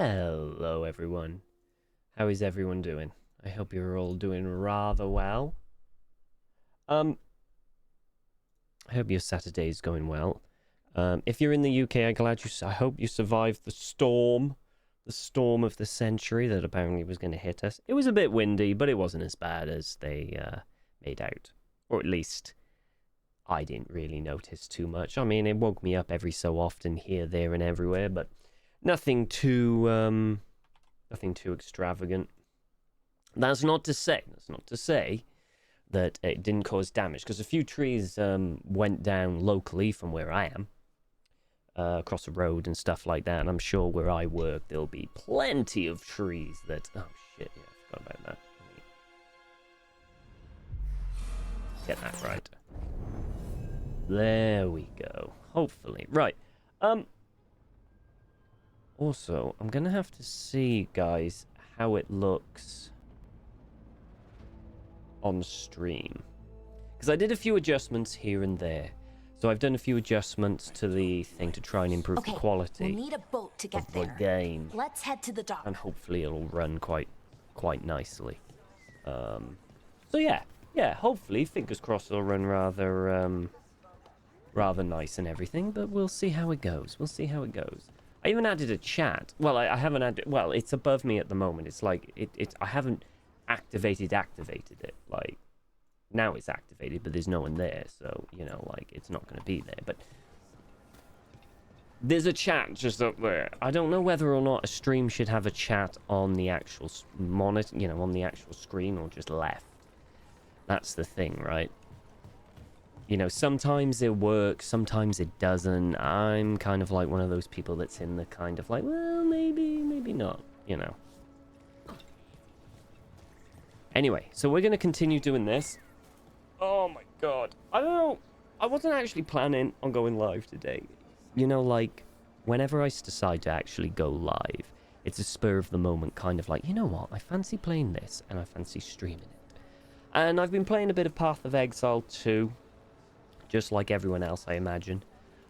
Hello, everyone. How is everyone doing? I hope you're all doing rather well. I hope your Saturday's going well. If you're in the UK, I hope you survived the storm of the century that apparently was going to hit us. It was a bit windy, but it wasn't as bad as they made out, or at least I didn't really notice too much. I mean, it woke me up every so often here, there, and everywhere, but nothing too extravagant. That's not to say that it didn't cause damage, because a few trees went down locally from where I am, across the road and stuff like that, and I'm sure where I work there'll be plenty of trees that... Oh, shit, yeah, I forgot about that. Get that right. There we go. Hopefully. Right. Also, I'm going to have to see, guys, how it looks on stream. Because I did a few adjustments here and there. So I've done a few adjustments to the thing to try and improve the quality we'll need a boat to get of the there. game. Let's head to the dock. And hopefully it'll run quite nicely. So yeah, hopefully, fingers crossed, it'll run rather nice and everything, but we'll see how it goes. I even added a chat. Well, I haven't added... Well, it's above me at the moment. It's like... I haven't activated it. Like, now it's activated, but there's no one there. So, you know, like, it's not going to be there. But there's a chat just up there. I don't know whether or not a stream should have a chat on the actual monitor, you know, on the actual screen, or just left. That's the thing, right? You know, sometimes it works, sometimes it doesn't. I'm kind of like one of those people that's in the kind of like, well, maybe not, you know. Anyway, so we're going to continue doing this. Oh my god. I don't know. I wasn't actually planning on going live today. You know, like, whenever I decide to actually go live, it's a spur of the moment kind of like, you know what, I fancy playing this, and I fancy streaming it. And I've been playing a bit of Path of Exile 2. Just like everyone else, I imagine.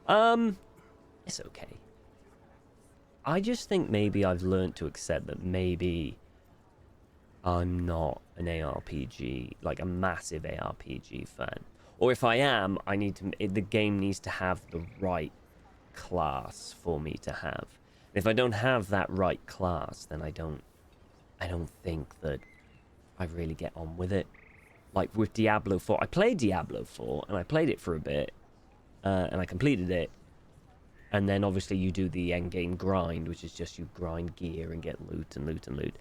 It's okay. I just think maybe I've learned to accept that maybe I'm not an ARPG, like a massive ARPG fan. Or if I am, the game needs to have the right class for me to have. If I don't have that right class, then I don't think that I really get on with it. Like with Diablo 4, I played Diablo 4, and I played it for a bit, and I completed it, and then obviously you do the endgame grind, which is just you grind gear and get loot and loot and loot,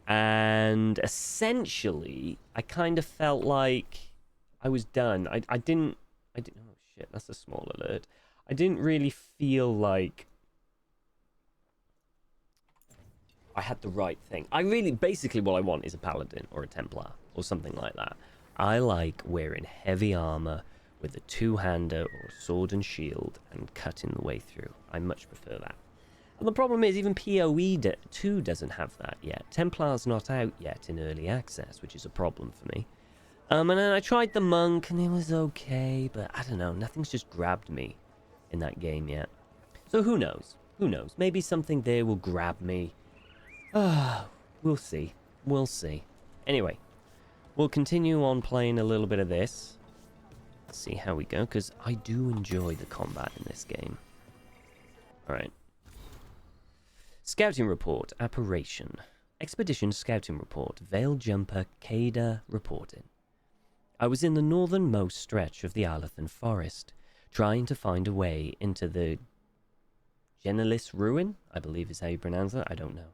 and essentially, I kind of felt like I was done. I didn't, oh shit, that's a small alert. I didn't really feel like I had the right thing. Basically what I want is a paladin or a Templar or something like that. I like wearing heavy armor with a two-hander or sword and shield and cutting the way through. I much prefer that. And the problem is even PoE 2 doesn't have that yet. Templar's not out yet in early access, which is a problem for me. And then I tried the monk and it was okay, but I don't know, nothing's just grabbed me in that game yet. So who knows? Who knows? Maybe something there will grab me. We'll see. We'll see. Anyway, we'll continue on playing a little bit of this. Let's see how we go, because I do enjoy the combat in this game. Alright. Scouting report, apparition. Expedition scouting report, Veil Jumper, Cada reporting. I was in the northernmost stretch of the Alathan Forest, trying to find a way into the Genelis Ruin, I believe is how you pronounce it, I don't know.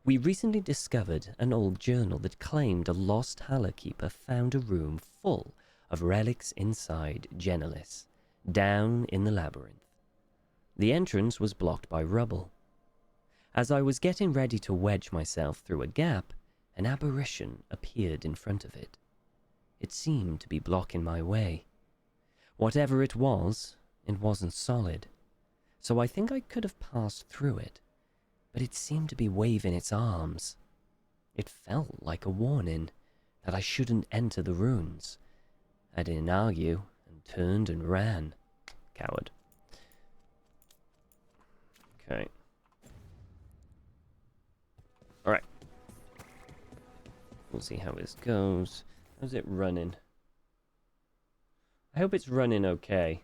We recently discovered an old journal that claimed a lost Halakeeper found a room full of relics inside Genelis, down in the labyrinth. The entrance was blocked by rubble. As I was getting ready to wedge myself through a gap, an apparition appeared in front of it. It seemed to be blocking my way. Whatever it wasn't solid, so I think I could have passed through it. But it seemed to be waving its arms. It felt like a warning that I shouldn't enter the ruins. I didn't argue and turned and ran. Coward. Okay. We'll see how this goes. How's it running? I hope it's running okay.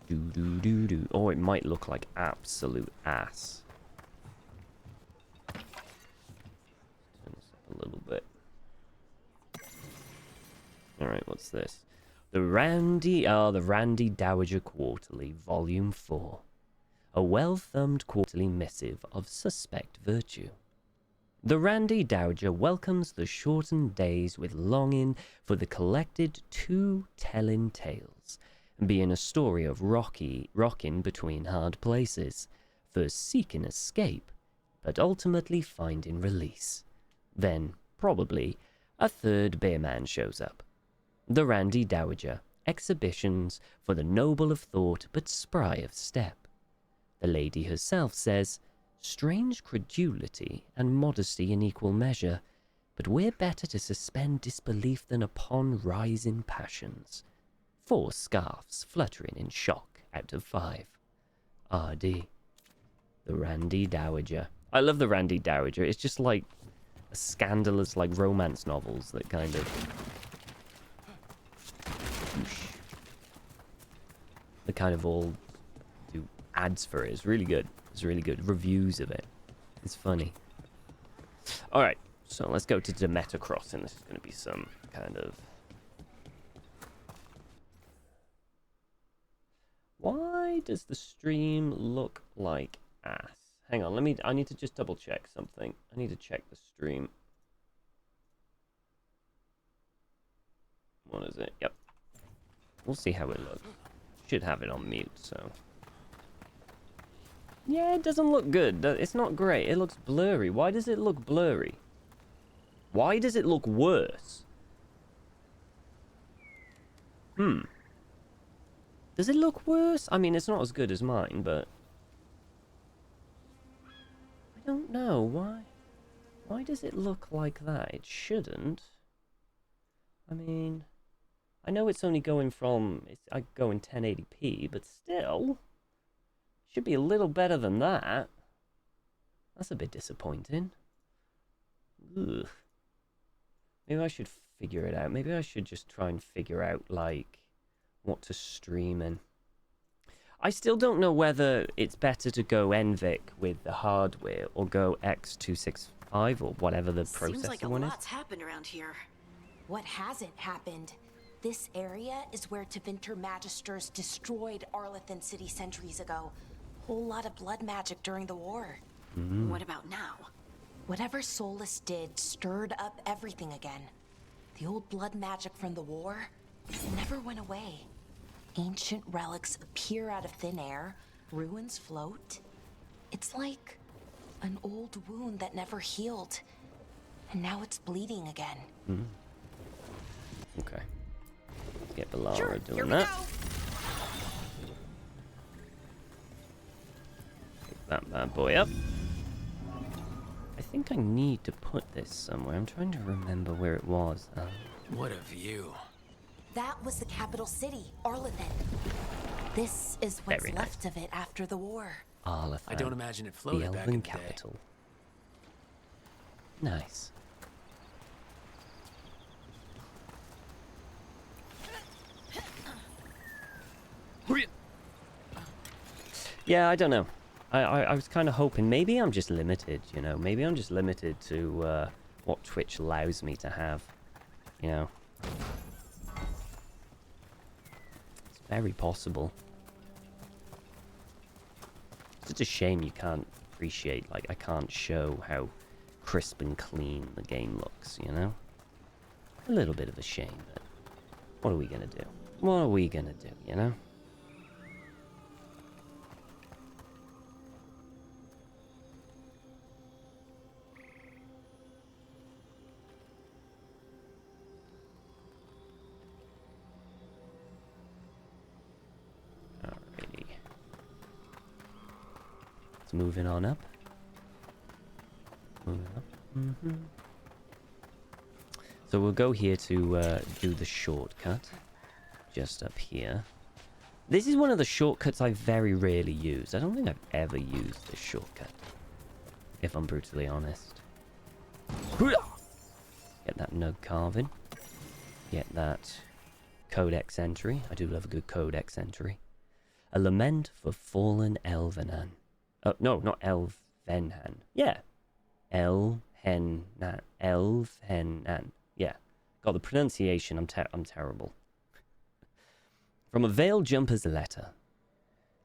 Do. Oh, it might look like absolute ass. Turn this up a little bit. Alright, what's this? The Randy Dowager Quarterly, Volume 4. A well-thumbed quarterly missive of suspect virtue. The Randy Dowager welcomes the shortened days with longing for the collected two-telling tales, being a story of rocking between hard places, first seeking escape, but ultimately finding release. Then, probably, a third bearman shows up. The Randy Dowager, exhibitions for the noble of thought but spry of step. The lady herself says, strange credulity and modesty in equal measure, but we're better to suspend disbelief than upon rising passions. 4 scarfs fluttering in shock out of 5. R.D. The Randy Dowager. I love the Randy Dowager. It's just like a scandalous, like, romance novels that kind of... They kind of all do ads for it. It's really good. It's really good. Reviews of it. It's funny. Alright, so let's go to Demeter Crossing. This is going to be some kind of... Why does the stream look like ass? Hang on, I need to just double check something. I need to check the stream. What is it? Yep. We'll see how it looks. Should have it on mute, so... Yeah, it doesn't look good. It's not great. It looks blurry. Why does it look blurry? Why does it look worse? Does it look worse? I mean, it's not as good as mine, but... I don't know. Why? Why does it look like that? It shouldn't. I mean... I know it's only going from... I go in 1080p, but still... Should be a little better than that. That's a bit disappointing. Ugh. Maybe I should figure it out. Maybe I should just try and figure out, like... what to stream in. I still don't know whether it's better to go NVIC with the hardware or go X265 or whatever the processor Seems like a one is. lot's happened around here. What hasn't happened? This area is where Tevinter Magisters destroyed Arlethan City centuries ago. Whole lot of blood magic during the war. What about now? Whatever Solus did stirred up everything again. The old blood magic from the war never went away. Ancient relics appear out of thin air, ruins float. It's like an old wound that never healed, and now it's bleeding again. Okay. Let's get Balara Sure, here doing we that. go. Pick that bad boy up. I think I need to put this somewhere. I'm trying to remember where it was. What a view. That was the capital city, Arlethan. This is what's Very left of it after the war. Arlethan, I don't imagine it the floated back in Elven the day. capital. Nice. Yeah, I don't know. I was kind of hoping, maybe I'm just limited, you know. Maybe I'm just limited to what Twitch allows me to have, you know. It's very possible. It's such a shame you can't appreciate, like, I can't show how crisp and clean the game looks, you know. A little bit of a shame, but what are we gonna do? What are we gonna do, you know? Alrighty. It's moving on up. Moving up. So we'll go here to do the shortcut. Just up here. This is one of the shortcuts I very rarely use. I don't think I've ever used this shortcut, if I'm brutally honest. Get that nug carving. Get that codex entry. I do love a good codex entry. A lament for fallen Elvenan. Oh, no, not Elvenhan. Yeah. Elhennan. Elvenhan. Yeah. God, the pronunciation, I'm terrible. From a veil jumper's letter.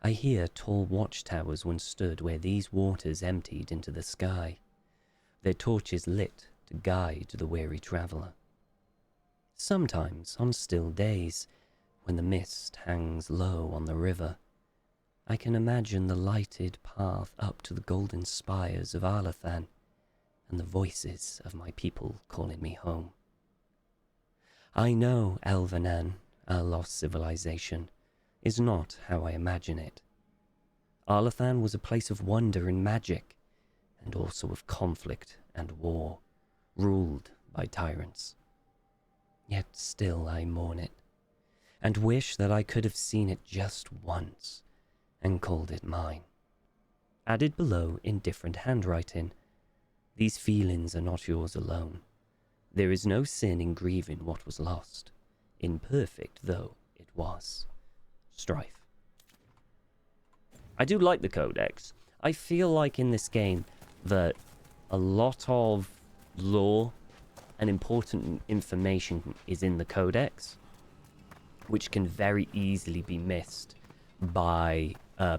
I hear tall watchtowers once stood where these waters emptied into the sky, their torches lit to guide the weary traveller. Sometimes, on still days, when the mist hangs low on the river, I can imagine the lighted path up to the golden spires of Arlathan and the voices of my people calling me home. I know Elvenan, our lost civilization, is not how I imagine it. Arlathan was a place of wonder and magic, and also of conflict and war, ruled by tyrants. Yet still I mourn it, and wish that I could have seen it just once, and called it mine. Added below in different handwriting, these feelings are not yours alone. There is no sin in grieving what was lost, imperfect though it was. Strife. I do like the codex. I feel like in this game that a lot of lore and important information is in the codex, which can very easily be missed by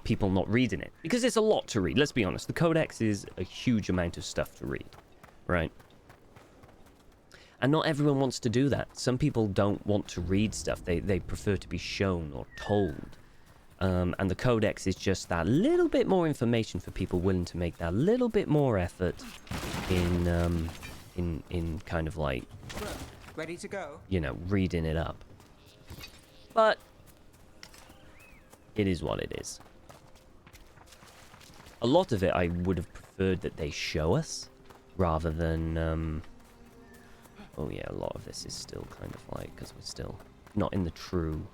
people not reading it. Because it's a lot to read, let's be honest. The codex is a huge amount of stuff to read, right? And not everyone wants to do that. Some people don't want to read stuff. They prefer to be shown or told. And the codex is just that little bit more information for people willing to make that little bit more effort in kind of like, ready to go? you know, reading it up. But it is what it is. A lot of it I would have preferred that they show us rather than oh yeah, a lot of this is still kind of like, because we're still not in the true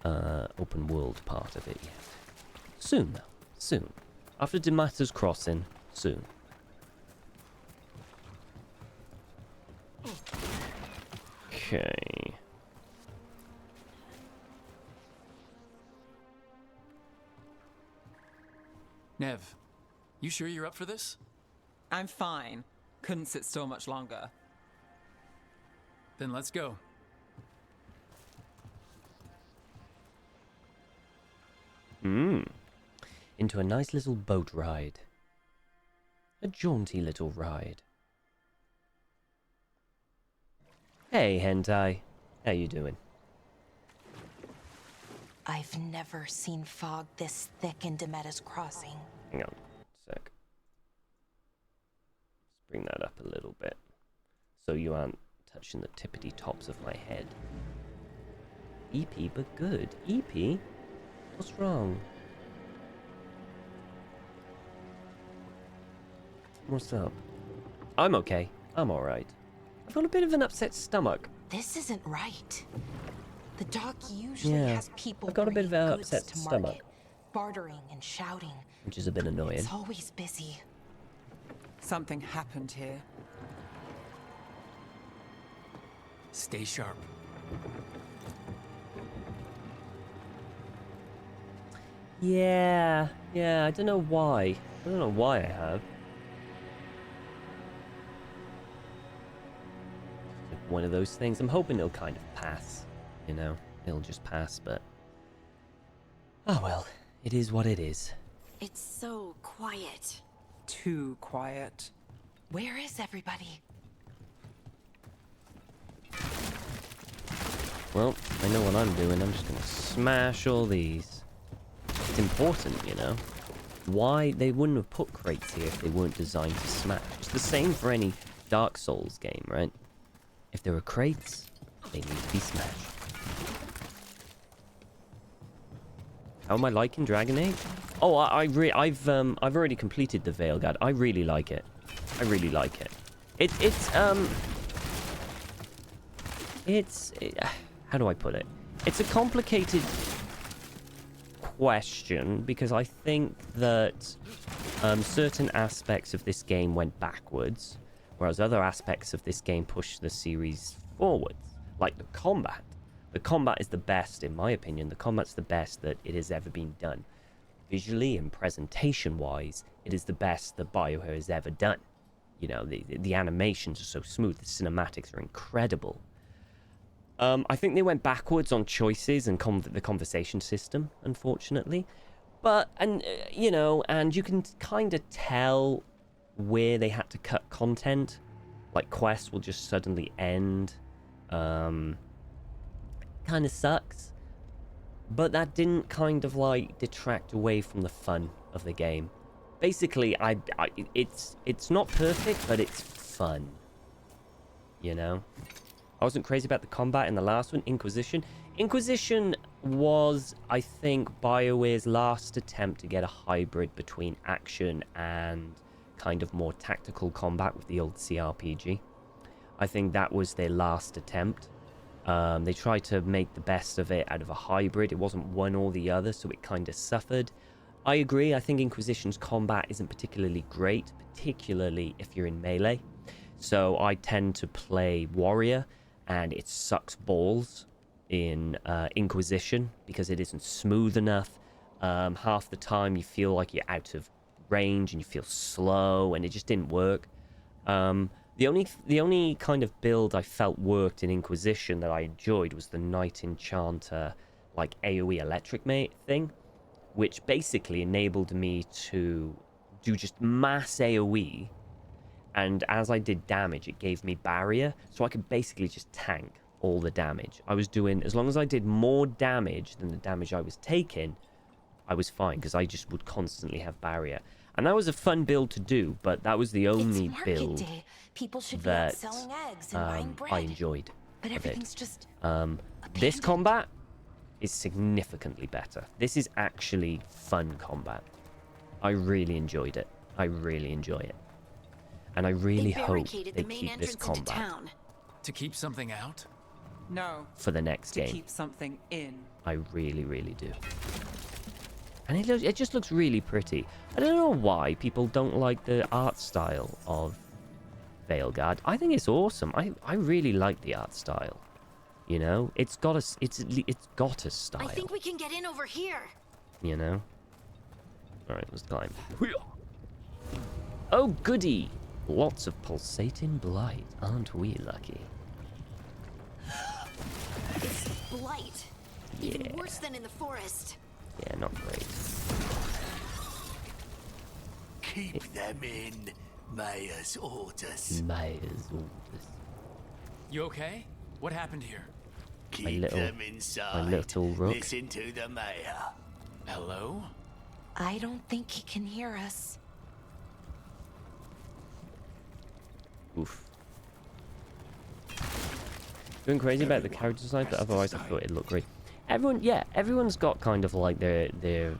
open world part of it yet. Soon though, soon. After Demeter's Crossing, soon. Okay. Nev, you sure you're up for this? I'm fine. Couldn't sit still much longer. Then let's go. Into a nice little boat ride. A jaunty little ride. Hey, Hentai. How you doing? I've never seen fog this thick in Demeter's Crossing. Hang on a sec. Let's bring that up a little bit. So you aren't touching the tippity tops of my head. EP, but good. EP? What's wrong? What's up? I'm okay. I'm alright. I've got a bit of an upset stomach. This isn't right. The dock usually Yeah, has people I've got a bit of bringing an goods upset to stomach. market, bartering and shouting. Which is a bit annoying. It's always busy. Something happened here. Stay sharp. Yeah, I don't know why. I don't know why I have. It's like one of those things. I'm hoping it'll kind of pass, you know? It'll just pass, but... oh well, it is what it is. It's so quiet. Too quiet. Where is everybody? Well, I know what I'm doing. I'm just gonna smash all these. It's important, you know? Why they wouldn't have put crates here if they weren't designed to smash. It's the same for any Dark Souls game, right? If there are crates, they need to be smashed. How am I liking Dragon Age? Oh, I've already completed the Veilguard. I really like it. I really like it. How do I put it? It's a complicated question, because I think that certain aspects of this game went backwards, whereas other aspects of this game pushed the series forwards. Like the combat. The combat is the best, in my opinion. The combat's the best that it has ever been done. Visually and presentation-wise, it is the best that BioWare has ever done. You know, the animations are so smooth. The cinematics are incredible. I think they went backwards on choices and the conversation system, unfortunately. But, you know, and you can kind of tell where they had to cut content. Like, quests will just suddenly end. Kind of sucks. But that didn't kind of, like, detract away from the fun of the game. Basically, it's not perfect, but it's fun. You know? I wasn't crazy about the combat in the last one, Inquisition. Inquisition was, I think, BioWare's last attempt to get a hybrid between action and kind of more tactical combat with the old CRPG. I think that was their last attempt. They tried to make the best of it out of a hybrid. It wasn't one or the other, so it kind of suffered. I agree. I think Inquisition's combat isn't particularly great, particularly if you're in melee. So I tend to play warrior, and it sucks balls in Inquisition because it isn't smooth enough. Half the time you feel like you're out of range and you feel slow, and it just didn't work. The only kind of build I felt worked in Inquisition that I enjoyed was the Knight Enchanter, like AoE electric mate thing, which basically enabled me to do just mass AoE, and as I did damage, it gave me barrier, so I could basically just tank all the damage. I was doing, as long as I did more damage than the damage I was taking, I was fine, because I just would constantly have barrier. And that was a fun build to do, but that was the only build Day. People should that be out selling eggs and buying bread. I enjoyed. But of everything's it. just This abandoned. combat is significantly better. This is actually fun combat. I really enjoyed it. I really enjoy it. And I really They hope barricaded they the main keep this entrance into combat town. To keep something out? No, for the next to game. keep something in. I really, really do. And it just looks really pretty. I don't know why people don't like the art style of Veilguard. I think it's awesome. I really like the art style. You know, it's got a style. I think we can get in over here. You know. All right, let's climb. Oh goody! Lots of pulsating blight. Aren't we lucky? It's blight. Yeah. Even worse than in the forest. Yeah, not great. Keep them in, Mayor's orders. Mayor's orders. You okay? What happened here? Keep little- them inside. my little rook. Listen to the mayor. Hello? I don't think he can hear us. Oof. Going crazy about the character design, but otherwise I thought it looked great. Everyone's got kind of like their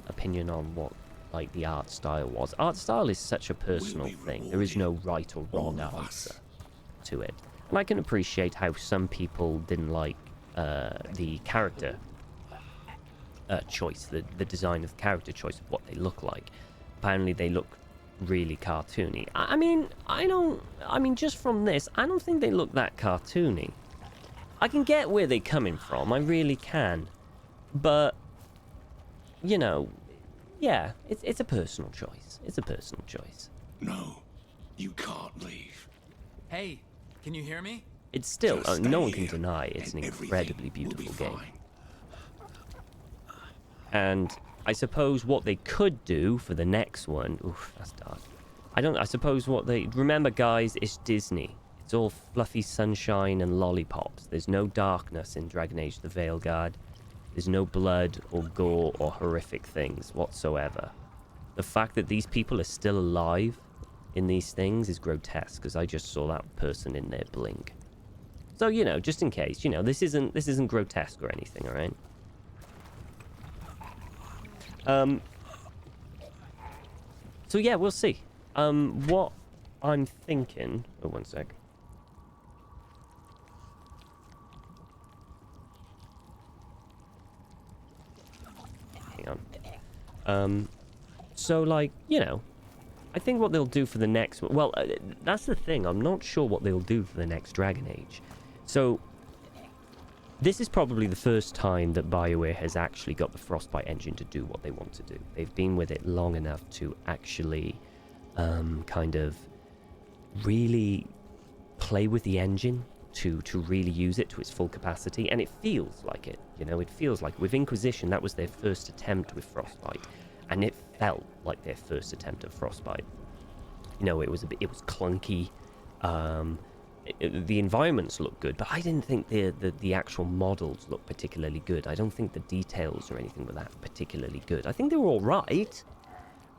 opinion on what like the art style was. Art style is such a personal thing. There is no right or wrong answer to it. And I can appreciate how some people didn't like the character choice, the design of the character choice of what they look like. Apparently they look really cartoony. I mean, just from this, I don't think they look that cartoony. I can get where they're coming from, I really can. But, you know, yeah, it's a personal choice. It's a personal choice. No, you can't leave. Hey, can you hear me? It's still, Just no stay one can here deny it's an and everything incredibly will be beautiful game. fine. And I suppose what they could do for the next one, oof, that's dark. I suppose remember guys, it's Disney. It's all fluffy sunshine and lollipops. There's no darkness in Dragon Age the Veilguard. There's no blood or gore or horrific things whatsoever. The fact that these people are still alive in these things is grotesque, because I just saw that person in there blink. So, you know, just in case, you know, this isn't grotesque or anything, alright? So yeah, we'll see. What I'm thinking... Oh, one sec. Hang So, like, you know, I think what they'll do for the next... Well, that's the thing. I'm not sure what they'll do for the next Dragon Age. So, this is probably the first time that BioWare has actually got the Frostbite engine to do what they want to do. They've been with it long enough to actually kind of really play with the engine, to really use it to its full capacity, and it feels like it. You know, it feels like with Inquisition, that was their first attempt with Frostbite, and it felt like their first attempt at Frostbite. You know, it was clunky. The environments look good, but I didn't think the actual models looked particularly good. I don't think the details or anything were that particularly good. I think they were all right,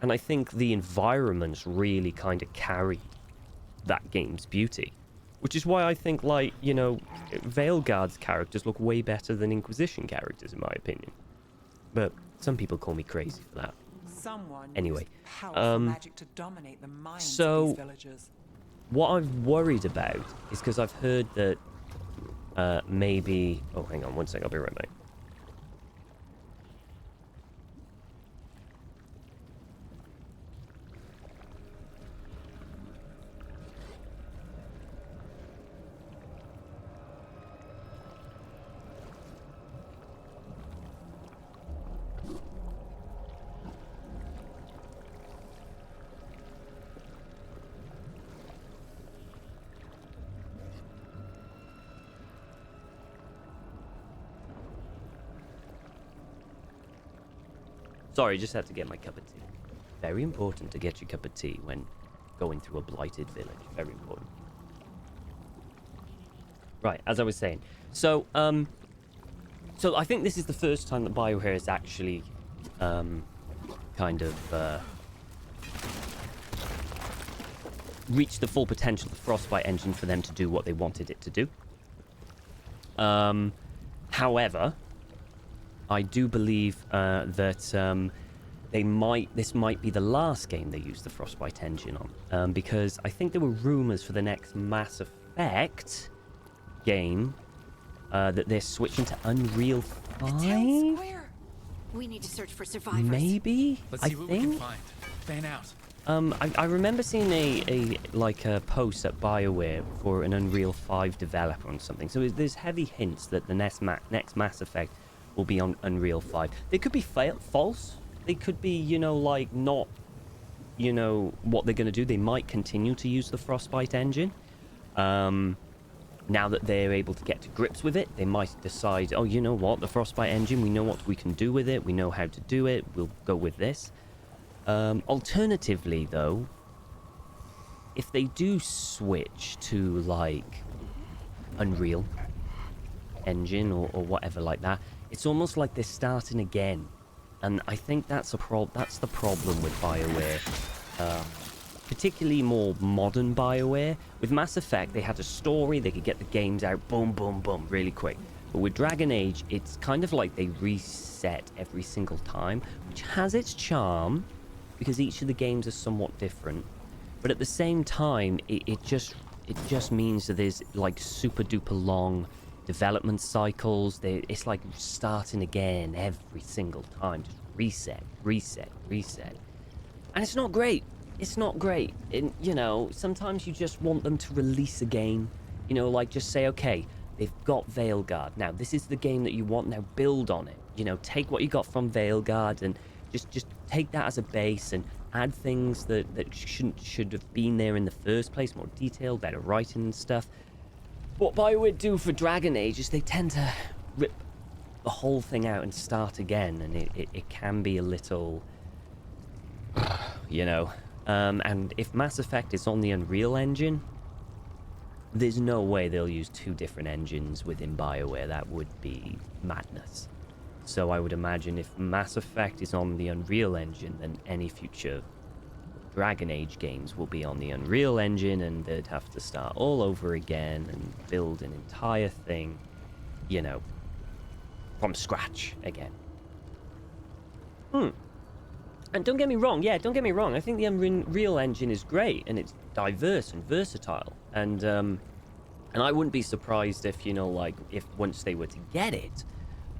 and I think the environments really kind of carried that game's beauty, which is why I think, like, you know, Veilguard's characters look way better than Inquisition characters, in my opinion. But some people call me crazy for that. Someone Anyway, used powerful magic to dominate the minds so- of these villagers. What I'm worried about is because I've heard that maybe... Oh, hang on one second, I'll be right back. Sorry, just had to get my cup of tea. Very important to get your cup of tea when going through a blighted village. Very important. Right, as I was saying. So I think this is the first time that BioWare has actually kind of reached the full potential of the Frostbite engine for them to do what they wanted it to do. However, I do believe that this might be the last game they use the Frostbite engine on, because I think there were rumors for the next Mass Effect game that they're switching to Unreal 5. We need to search for survivors. Maybe. Let's I see what think. we can find. Fan out. I remember seeing a post at BioWare for an Unreal 5 developer on something. So there's heavy hints that the next Mass Effect will be on Unreal 5. They could be false. They could be, you know, like, not, you know, what they're going to do. They might continue to use the Frostbite engine. Now that they're able to get to grips with it, they might decide, oh, you know what, the Frostbite engine, we know what we can do with it. We know how to do it. We'll go with this. Alternatively, though, if they do switch to, like, Unreal engine or whatever like that, it's almost like they're starting again. And I think that's the problem with BioWare. Particularly more modern BioWare. With Mass Effect, they had a story, they could get the games out, boom, boom, boom, really quick. But with Dragon Age, it's kind of like they reset every single time, which has its charm, because each of the games are somewhat different. But at the same time, it just means that there's, like, super duper long development cycles. It's like starting again every single time. Just reset, reset, reset. And it's not great. It's not great. You know, sometimes you just want them to release a game. You know, like, just say, okay, they've got Veilguard. Now, this is the game that you want. Now, build on it. You know, take what you got from Veilguard and just take that as a base and add things that should have been there in the first place. More detail, better writing and stuff. What BioWare do for Dragon Age is they tend to rip the whole thing out and start again, and it can be a little, you know. And if Mass Effect is on the Unreal Engine, there's no way they'll use two different engines within BioWare. That would be madness. So I would imagine if Mass Effect is on the Unreal Engine, then any future Dragon Age games will be on the Unreal Engine, and they'd have to start all over again and build an entire thing, you know, from scratch again. And don't get me wrong, I think the Unreal Engine is great, and it's diverse and versatile, and I wouldn't be surprised if, you know, like, if once they were to get it,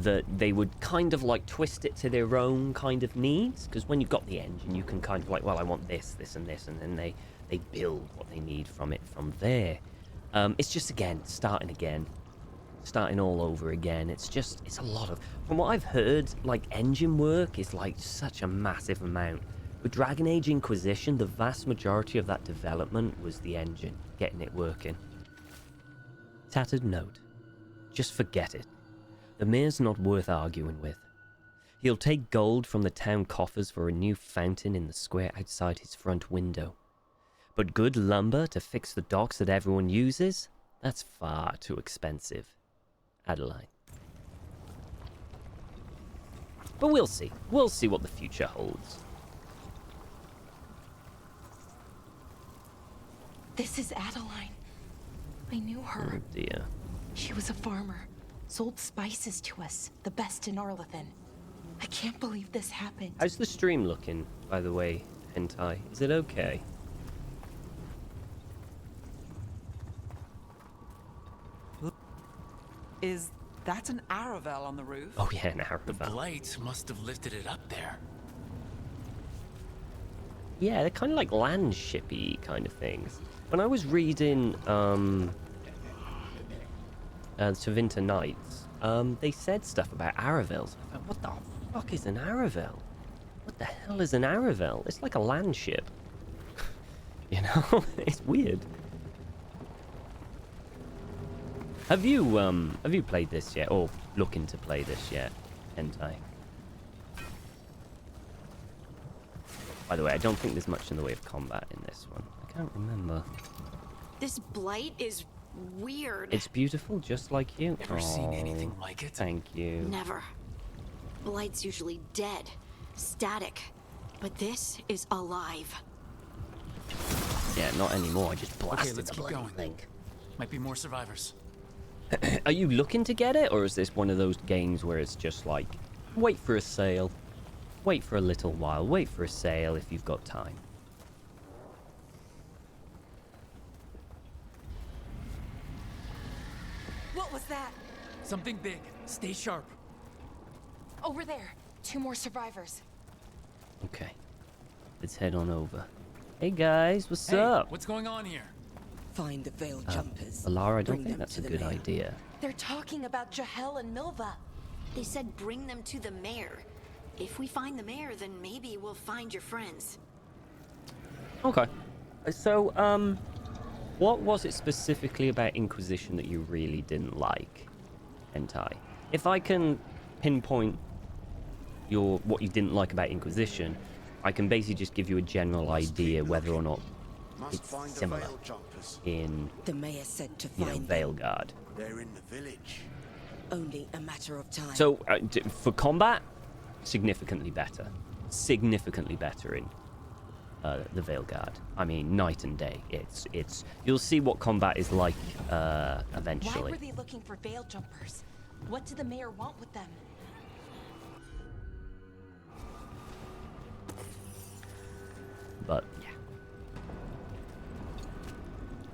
that they would kind of like twist it to their own kind of needs. Because when you've got the engine, you can kind of like, well, I want this, this, and this, and then they build what they need from it from there. It's just, again, starting all over again. It's a lot of, from what I've heard, like engine work is like such a massive amount. With Dragon Age Inquisition, the vast majority of that development was the engine, getting it working. Tattered note. Just forget it. The mayor's not worth arguing with. He'll take gold from the town coffers for a new fountain in the square outside his front window. But good lumber to fix the docks that everyone uses? That's far too expensive. Adeline. But we'll see. We'll see what the future holds. This is Adeline. I knew her. Oh dear. She was a farmer. Sold spices to us. The best in Arlathan. I can't believe this happened. How's the stream looking, by the way, Hentai? Is it okay? Is that an Aravel on the roof? Oh yeah, an The Aravel. blight must have lifted it up there. Yeah, they're kind of like land shippy kind of things. When I was reading Tevinter Nights, they said stuff about Aravels. I thought, what the fuck is an Aravel? What the hell is an Aravel? It's like a land ship. You know? It's weird. Have you played this yet, or looking to play this yet, Hentai? By the way, I don't think there's much in the way of combat in this one. I can't remember. This blight is weird. It's beautiful, just like you. Ever seen anything Aw, like it? Thank you. Never. Blight's usually dead, static. But this is alive. Yeah, not anymore. I just blasted let's the keep bloody going. thing. Might be more survivors. Are you looking to get it, or is this one of those games where it's just like, wait for a sale, wait for a little while, wait for a sale if you've got time? What was that? Something big. Stay sharp. Over there. 2 more survivors. Okay, let's head on over. Hey guys, what's Hey, up? what's going on here? Find the veiled jumpers. Alara, I don't Bring think them that's to a the good mayor. idea. They're talking about Jahel and Milva. They said bring them to the mayor. If we find the mayor, then maybe we'll find your friends. Okay. So, what was it specifically about Inquisition that you really didn't like, Hentai? If I can pinpoint what you didn't like about Inquisition, I can basically just give you a general idea whether or not it's similar in, The mayor said to you know, find them. Veilguard. They're in the village. Only a matter of time. So, for combat, significantly better. Significantly better in the Veilguard. I mean, night and day. It's you'll see what combat is like Why eventually. were they looking for veil jumpers? What did the mayor want with them? But yeah.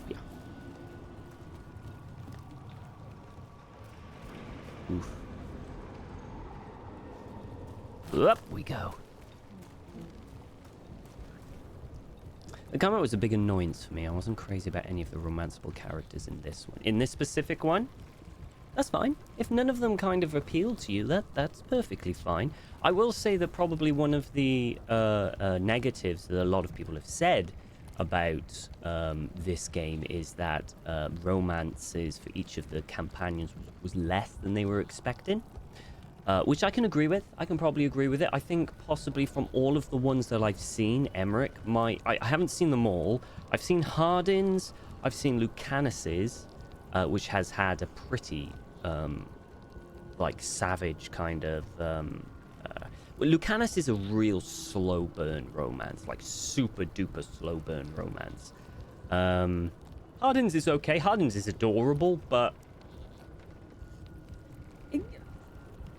Yeah. Oof. Up we go. The combat was a big annoyance for me. I wasn't crazy about any of the romanceable characters in this one. In this specific one, that's fine. If none of them kind of appeal to you, that's perfectly fine. I will say that probably one of the negatives that a lot of people have said about this game is that romances for each of the companions was less than they were expecting. Which I can agree with. I can probably agree with it. I think possibly from all of the ones that I've seen, Emmerich, I haven't seen them all. I've seen Hardin's, I've seen Lucanus's, which has had a pretty, like, savage kind of... well, Lucanus is a real slow burn romance, like super duper slow burn romance. Hardin's is okay. Hardin's is adorable, but...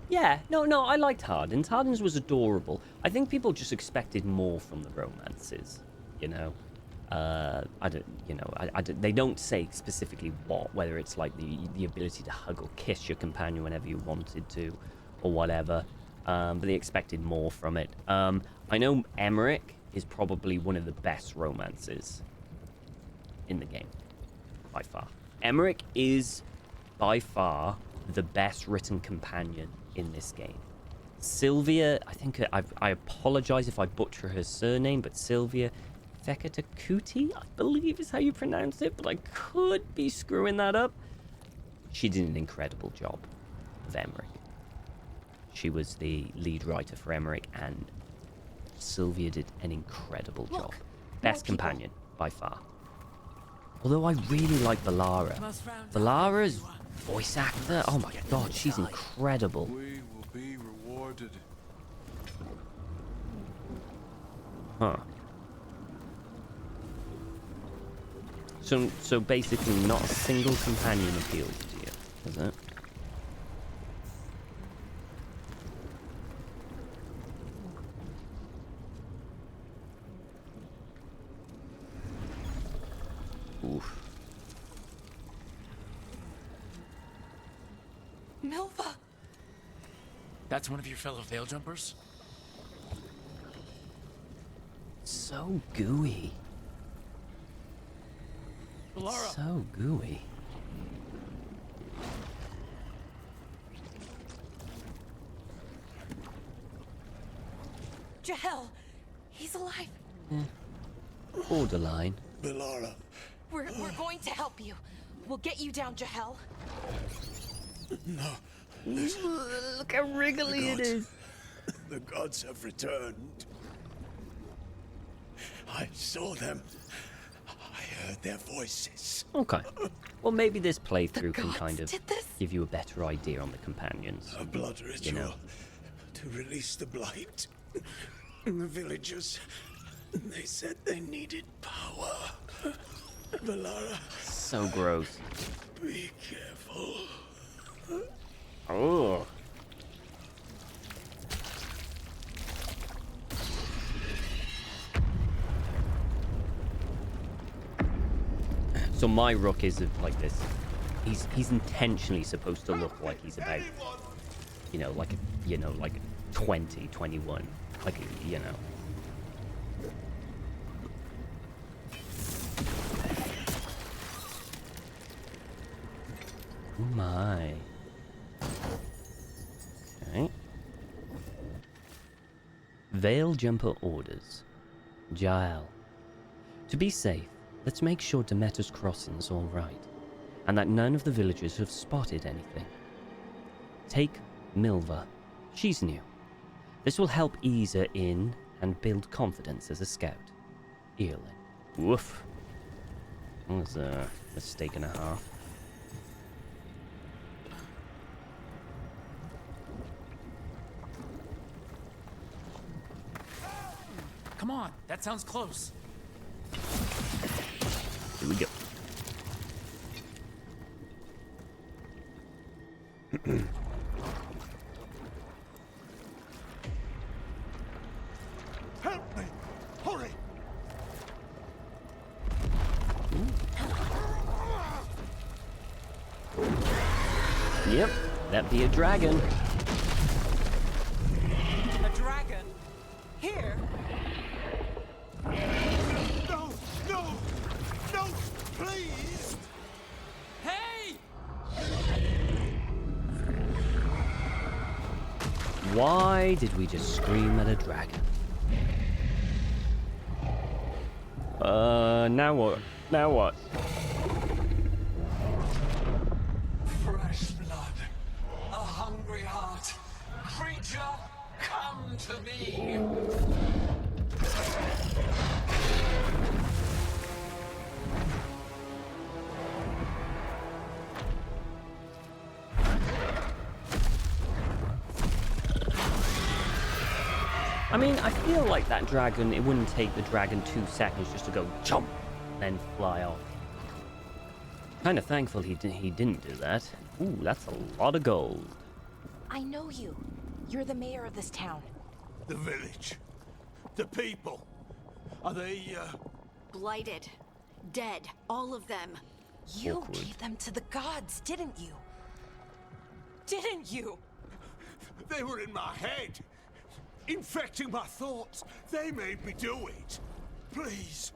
Yeah, no, I liked Hardin's. Hardin's was adorable. I think people just expected more from the romances, you know? I don't, you know, they don't say specifically what, whether it's like the ability to hug or kiss your companion whenever you wanted to, or whatever. But they expected more from it. I know Emmerich is probably one of the best romances in the game, by far. Emmerich is by far the best written companion in this game. Sylvia, I think I apologize if I butcher her surname, but Sylvia Fekatakuti, I believe is how you pronounce it, but I could be screwing that up. She did an incredible job of Emmerich. She was the lead writer for Emmerich, and Sylvia did an incredible job. Best companion, by far. Although I really like Valara. Valara's voice actor, oh my god, she's incredible. We will be rewarded. Huh. So basically not a single companion appeals to you, is it? Oof. Milva! That's one of your fellow Veil Jumpers? So gooey. Valara! So gooey. Jahel! He's alive! Borderline. Valara, We're going to help you. We'll get you down, Jahel. no. Look how wriggly it is. The gods have returned. I saw them. I heard their voices. Okay. Well, maybe this playthrough can gods kind of did this? give you a better idea on the companions. A blood ritual know. to release the blight. And the villagers, they said they needed power. Valara, So gross. be careful. Oh. So my rook is like this. He's intentionally supposed to look like he's about, like 20, 21, like, you know. Oh my. Okay. Veil Jumper orders. Jael. To be safe, let's make sure Demeter's crossing's all right, and that none of the villagers have spotted anything. Take Milva. She's new. This will help ease her in and build confidence as a scout. Earlin. Woof. That was a mistake and a half. Come on, that sounds close. Here we go. Help me! Hurry! Yep, that be a dragon. A dragon? Here? No! No! No! Please! Hey! Why did we just scream at a dragon? Now what? Now what? Fresh blood, a hungry heart. Creature, come to me. I mean, I feel like that dragon, it wouldn't take the dragon 2 seconds just to go jump, then fly off. Kind of thankful he didn't do that. Ooh, that's a lot of gold. I know you. You're the mayor of this town. The village. The people. Are they, Blighted. Dead. All of them. You Awkward. gave them to the gods, didn't you? Didn't you? They were in my head, infecting my thoughts. They made me do it. Please,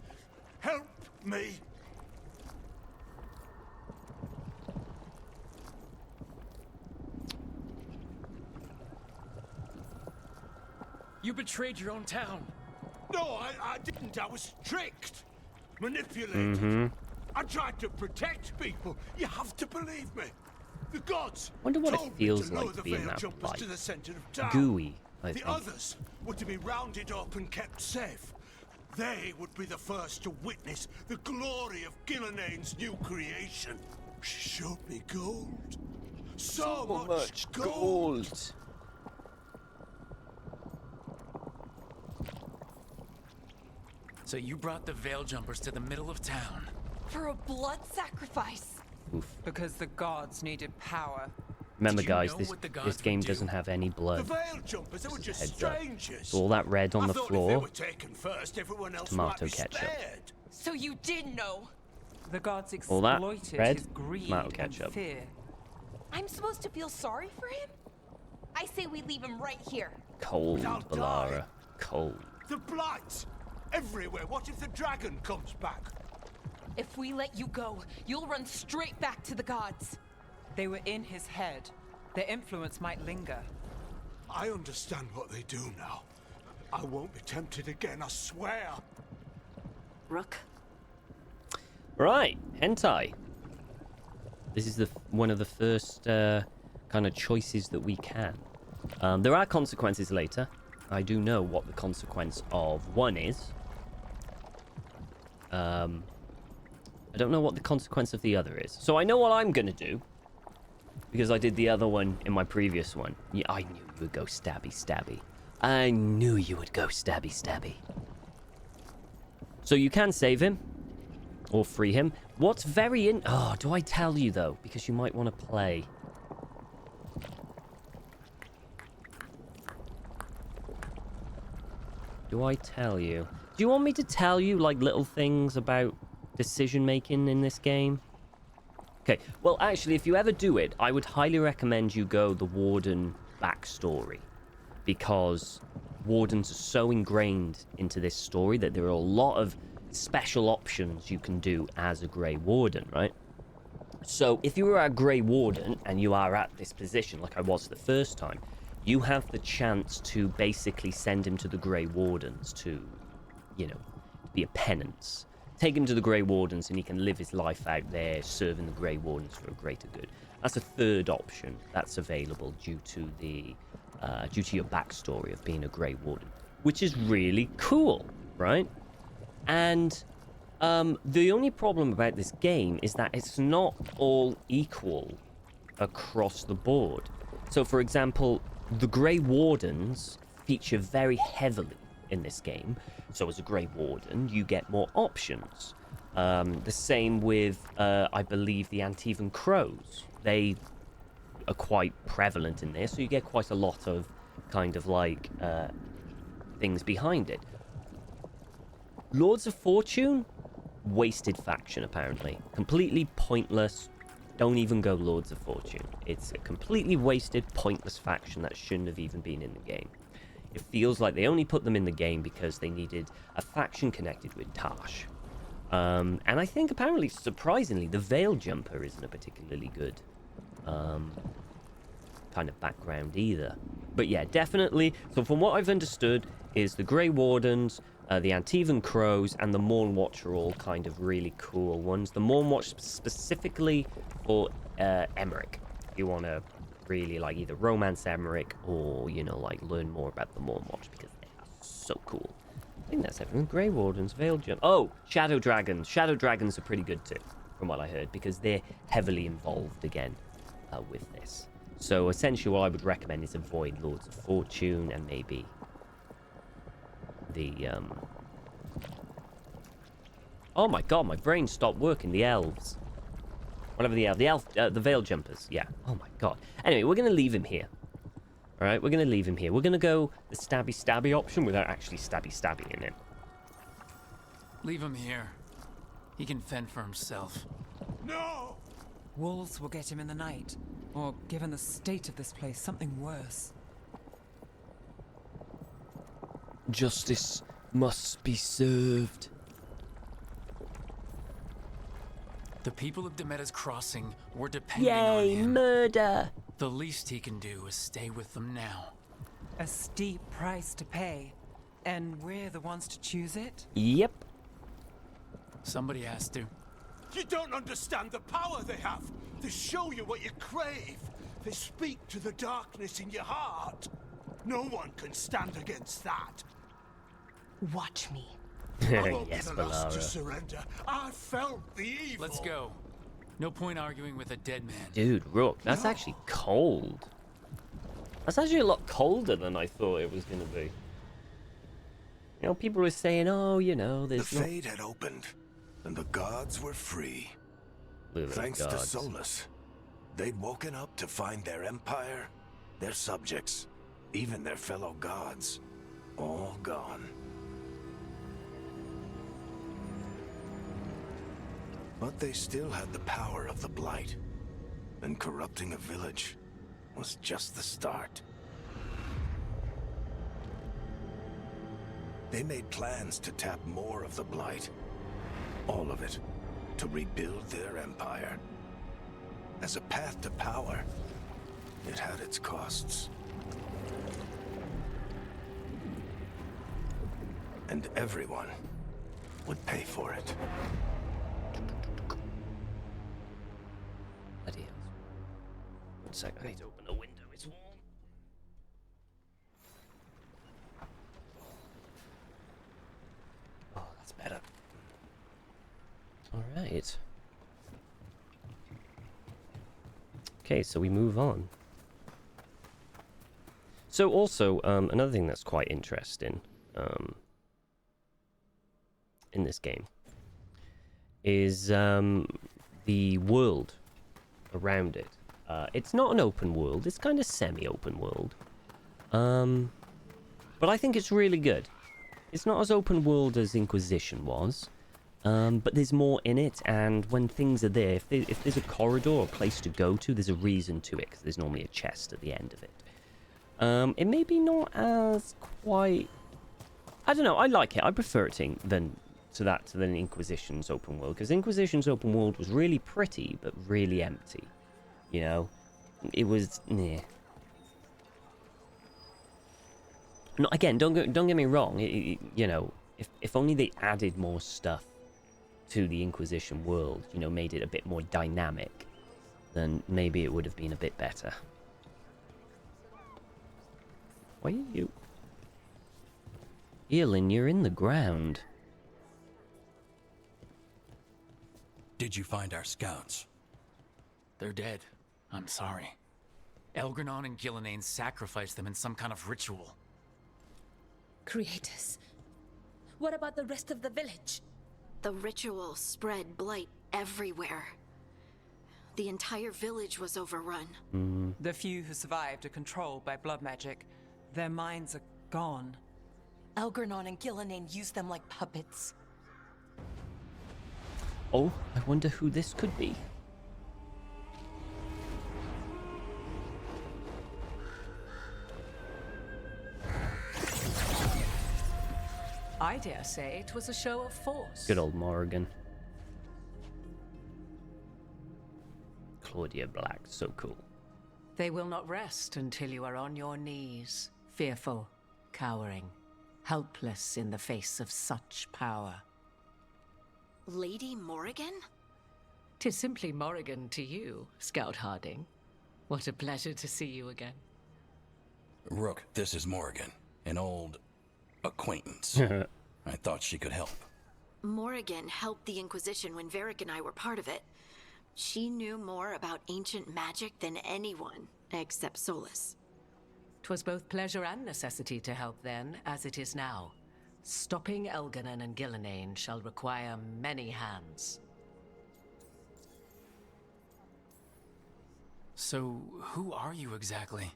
help me. You betrayed your own town. No, I didn't. I was tricked, manipulated. I tried to protect people. You have to believe me. The gods Wonder what it told me feels to like lure to the be in Veil that Jumpers blight. to the center of town. Gooey, I The think. others were to be rounded up and kept safe. They would be the first to witness the glory of Gillenane's new creation. She showed me gold. So much gold. So you brought the Veil Jumpers to the middle of town. For a blood sacrifice. Oof. Because the gods needed power. Remember, Did you guys, know this what the this gods game would do? doesn't have any The blood. Veil Jumpers, they were just Heads up. strangers. So all that red on I the thought if they floor. were taken first, everyone else Tomato might be ketchup. spared. So you did know. The gods All that exploited red, his greed tomato and ketchup. fear. I'm supposed to feel sorry for him? I say we leave him right here. Cold, Without Balara. dying. Cold. The blight! Everywhere. What if the dragon comes back? If we let you go, you'll run straight back to the gods. They were in his head. Their influence might linger. I understand what they do now. I won't be tempted again, I swear. Rook. Right, hentai. This is one of the first kind of choices that we can. There are consequences later. I do know what the consequence of one is. I don't know what the consequence of the other is. So I know what I'm going to do. Because I did the other one in my previous one. Yeah, I knew you would go stabby stabby. I knew you would go stabby stabby. So you can save him. Or free him. What's very Oh, do I tell you though? Because you might want to play. Do I tell you? Do you want me to tell you, like, little things about decision-making in this game? Okay, well, actually, if you ever do it, I would highly recommend you go the Warden backstory. Because Wardens are so ingrained into this story that there are a lot of special options you can do as a Grey Warden, right? So, if you are a Grey Warden and you are at this position, like I was the first time, you have the chance to basically send him to the Grey Wardens to, you know, be a penance. Take him to the Grey Wardens and he can live his life out there serving the Grey Wardens for a greater good. That's a third option that's available due to your backstory of being a Grey Warden, which is really cool, right? And the only problem about this game is that it's not all equal across the board. So, for example, the Grey Wardens feature very heavily in this game. So as a Grey Warden, you get more options. The same with, I believe, the Antivan Crows. They are quite prevalent in this, so you get quite a lot of kind of like things behind it. Lords of Fortune, wasted faction apparently. Completely pointless. Don't even go Lords of Fortune. It's a completely wasted, pointless faction that shouldn't have even been in the game. It feels like they only put them in the game because they needed a faction connected with Tash. And I think apparently, surprisingly, the Veil Jumper isn't a particularly good kind of background either. But yeah, definitely. So from what I've understood is the Grey Wardens, the Antivan Crows, and the Morn Watch are all kind of really cool ones. The Morn Watch specifically for Emmerich. If you want to really like either romance Emmerich or, you know, like learn more about the Morn Watch because they are so cool. I think that's everything. Grey Wardens, Veil Jump. Oh, Shadow Dragons. Shadow Dragons are pretty good too, from what I heard, because they're heavily involved again with this. So essentially what I would recommend is avoid Lords of Fortune and maybe the oh my god, my brain stopped working. The elves. Whatever the Veil Jumpers. Yeah. Oh my god. Anyway, we're gonna leave him here. Alright, we're gonna leave him here. We're gonna go the stabby stabby option without actually stabby in it. Leave him here. He can fend for himself. No! Wolves will get him in the night. Or, given the state of this place, something worse. Justice must be served. The people of Demeda's Crossing were depending on Yay, him. murder! The least he can do is stay with them now. A steep price to pay. And we're the ones to choose it? Yep. Somebody has to. You don't understand the power they have. They show you what you crave. They speak to the darkness in your heart. No one can stand against that. Watch me. I won't Yes, be the last to Valara. surrender. I felt the evil. Let's go. No point arguing with a dead man. Dude, Rook, that's actually cold. That's actually a lot colder than I thought it was going to be. You know, people were saying, oh, you know, The there's no... fade had opened, and the gods were free. Look at those Thanks to gods. Solus, they'd woken up to find their empire, their subjects, even their fellow gods, all gone. But they still had the power of the Blight, and corrupting a village was just the start. They made plans to tap more of the Blight, all of it, to rebuild their empire. As a path to power, it had its costs. And everyone would pay for it. Bloody hell. One sec, I need to open the window, it's warm. Oh, that's better. Alright. Okay, so we move on. So also, another thing that's quite interesting in this game is the world around it. It's not an open world, it's kind of semi-open world. But I think it's really good. It's not as open world as Inquisition was, but there's more in it, and when things are there, if there's a corridor or a place to go to, there's a reason to it, because there's normally a chest at the end of it. It may be not as quite... I don't know, I like it. I prefer it than Inquisition's open world, because Inquisition's open world was really pretty, but really empty. You know? It was... Nah. No, again, don't get me wrong. You know, if only they added more stuff to the Inquisition world, you know, made it a bit more dynamic, then maybe it would have been a bit better. Why are you? Earlin, you're in the ground. Did you find our scouts? They're dead. I'm sorry. Elgranon and Gillenane sacrificed them in some kind of ritual. Creators. What about the rest of the village? The ritual spread blight everywhere. The entire village was overrun. The few who survived are controlled by blood magic. Their minds are gone. Elgranon and Gillenane used them like puppets. Oh, I wonder who this could be. I dare say it was a show of force. Good old Morrigan. Claudia Black, so cool. They will not rest until you are on your knees, fearful, cowering, helpless in the face of such power. Lady Morrigan? 'Tis simply Morrigan to you, Scout Harding. What a pleasure to see you again. Rook, this is Morrigan, an old acquaintance. I thought she could help. Morrigan helped the Inquisition when Varric and I were part of it. She knew more about ancient magic than anyone, except Solus. 'Twas both pleasure and necessity to help then, as it is now. Stopping Elganon and Gillenane shall require many hands. So, who are you exactly?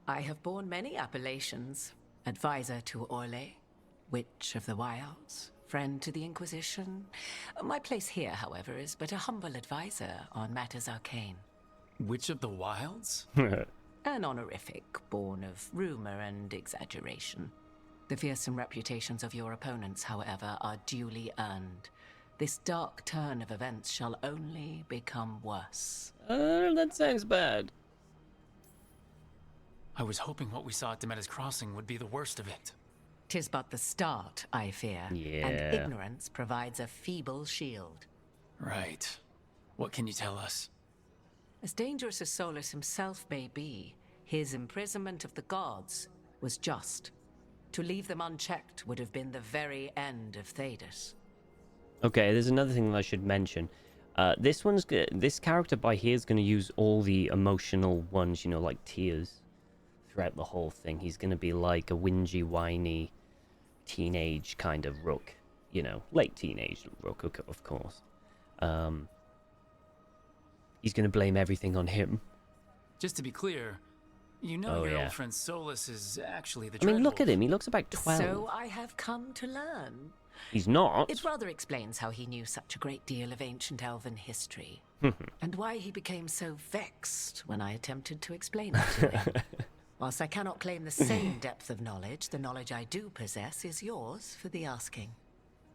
I have borne many appellations. Advisor to Orlais, Witch of the Wilds, friend to the Inquisition. My place here, however, is but a humble advisor on matters arcane. Witch of the Wilds? An honorific born of rumor and exaggeration. The fearsome reputations of your opponents, however, are duly earned. This dark turn of events shall only become worse. That sounds bad. I was hoping what we saw at Demeter's Crossing would be the worst of it. 'Tis but the start, I fear. Yeah. And ignorance provides a feeble shield. Right. What can you tell us? As dangerous as Solus himself may be, his imprisonment of the gods was just. To leave them unchecked would have been the very end of Thedas. Okay, there's another thing that I should mention. This character by here is going to use all the emotional ones, you know, like tears, throughout the whole thing. He's going to be like a whingy, whiny, teenage kind of rook, you know, late teenage rook, of course. He's going to blame everything on him. Just to be clear, you know your yeah. old friend Solus is actually the I mean, look at Dreadwolf. him. He looks about 12. So I have come to learn. He's not. It rather explains how he knew such a great deal of ancient elven history, and why he became so vexed when I attempted to explain it to him. Whilst I cannot claim the same depth of knowledge, the knowledge I do possess is yours for the asking.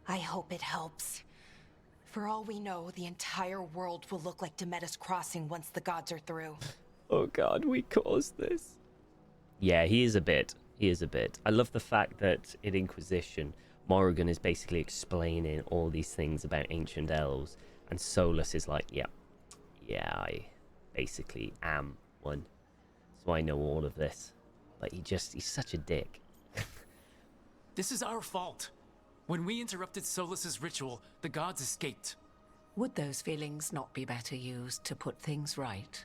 I hope it helps. For all we know, the entire world will look like Demeter's Crossing once the gods are through. Oh god, we caused this. Yeah, he is a bit. He is a bit. I love the fact that in Inquisition, Morrigan is basically explaining all these things about ancient elves, and Solus is like, yeah, I basically am one. So I know all of this. But he's such a dick. This is our fault. When we interrupted Solus's ritual, the gods escaped. Would those feelings not be better used to put things right?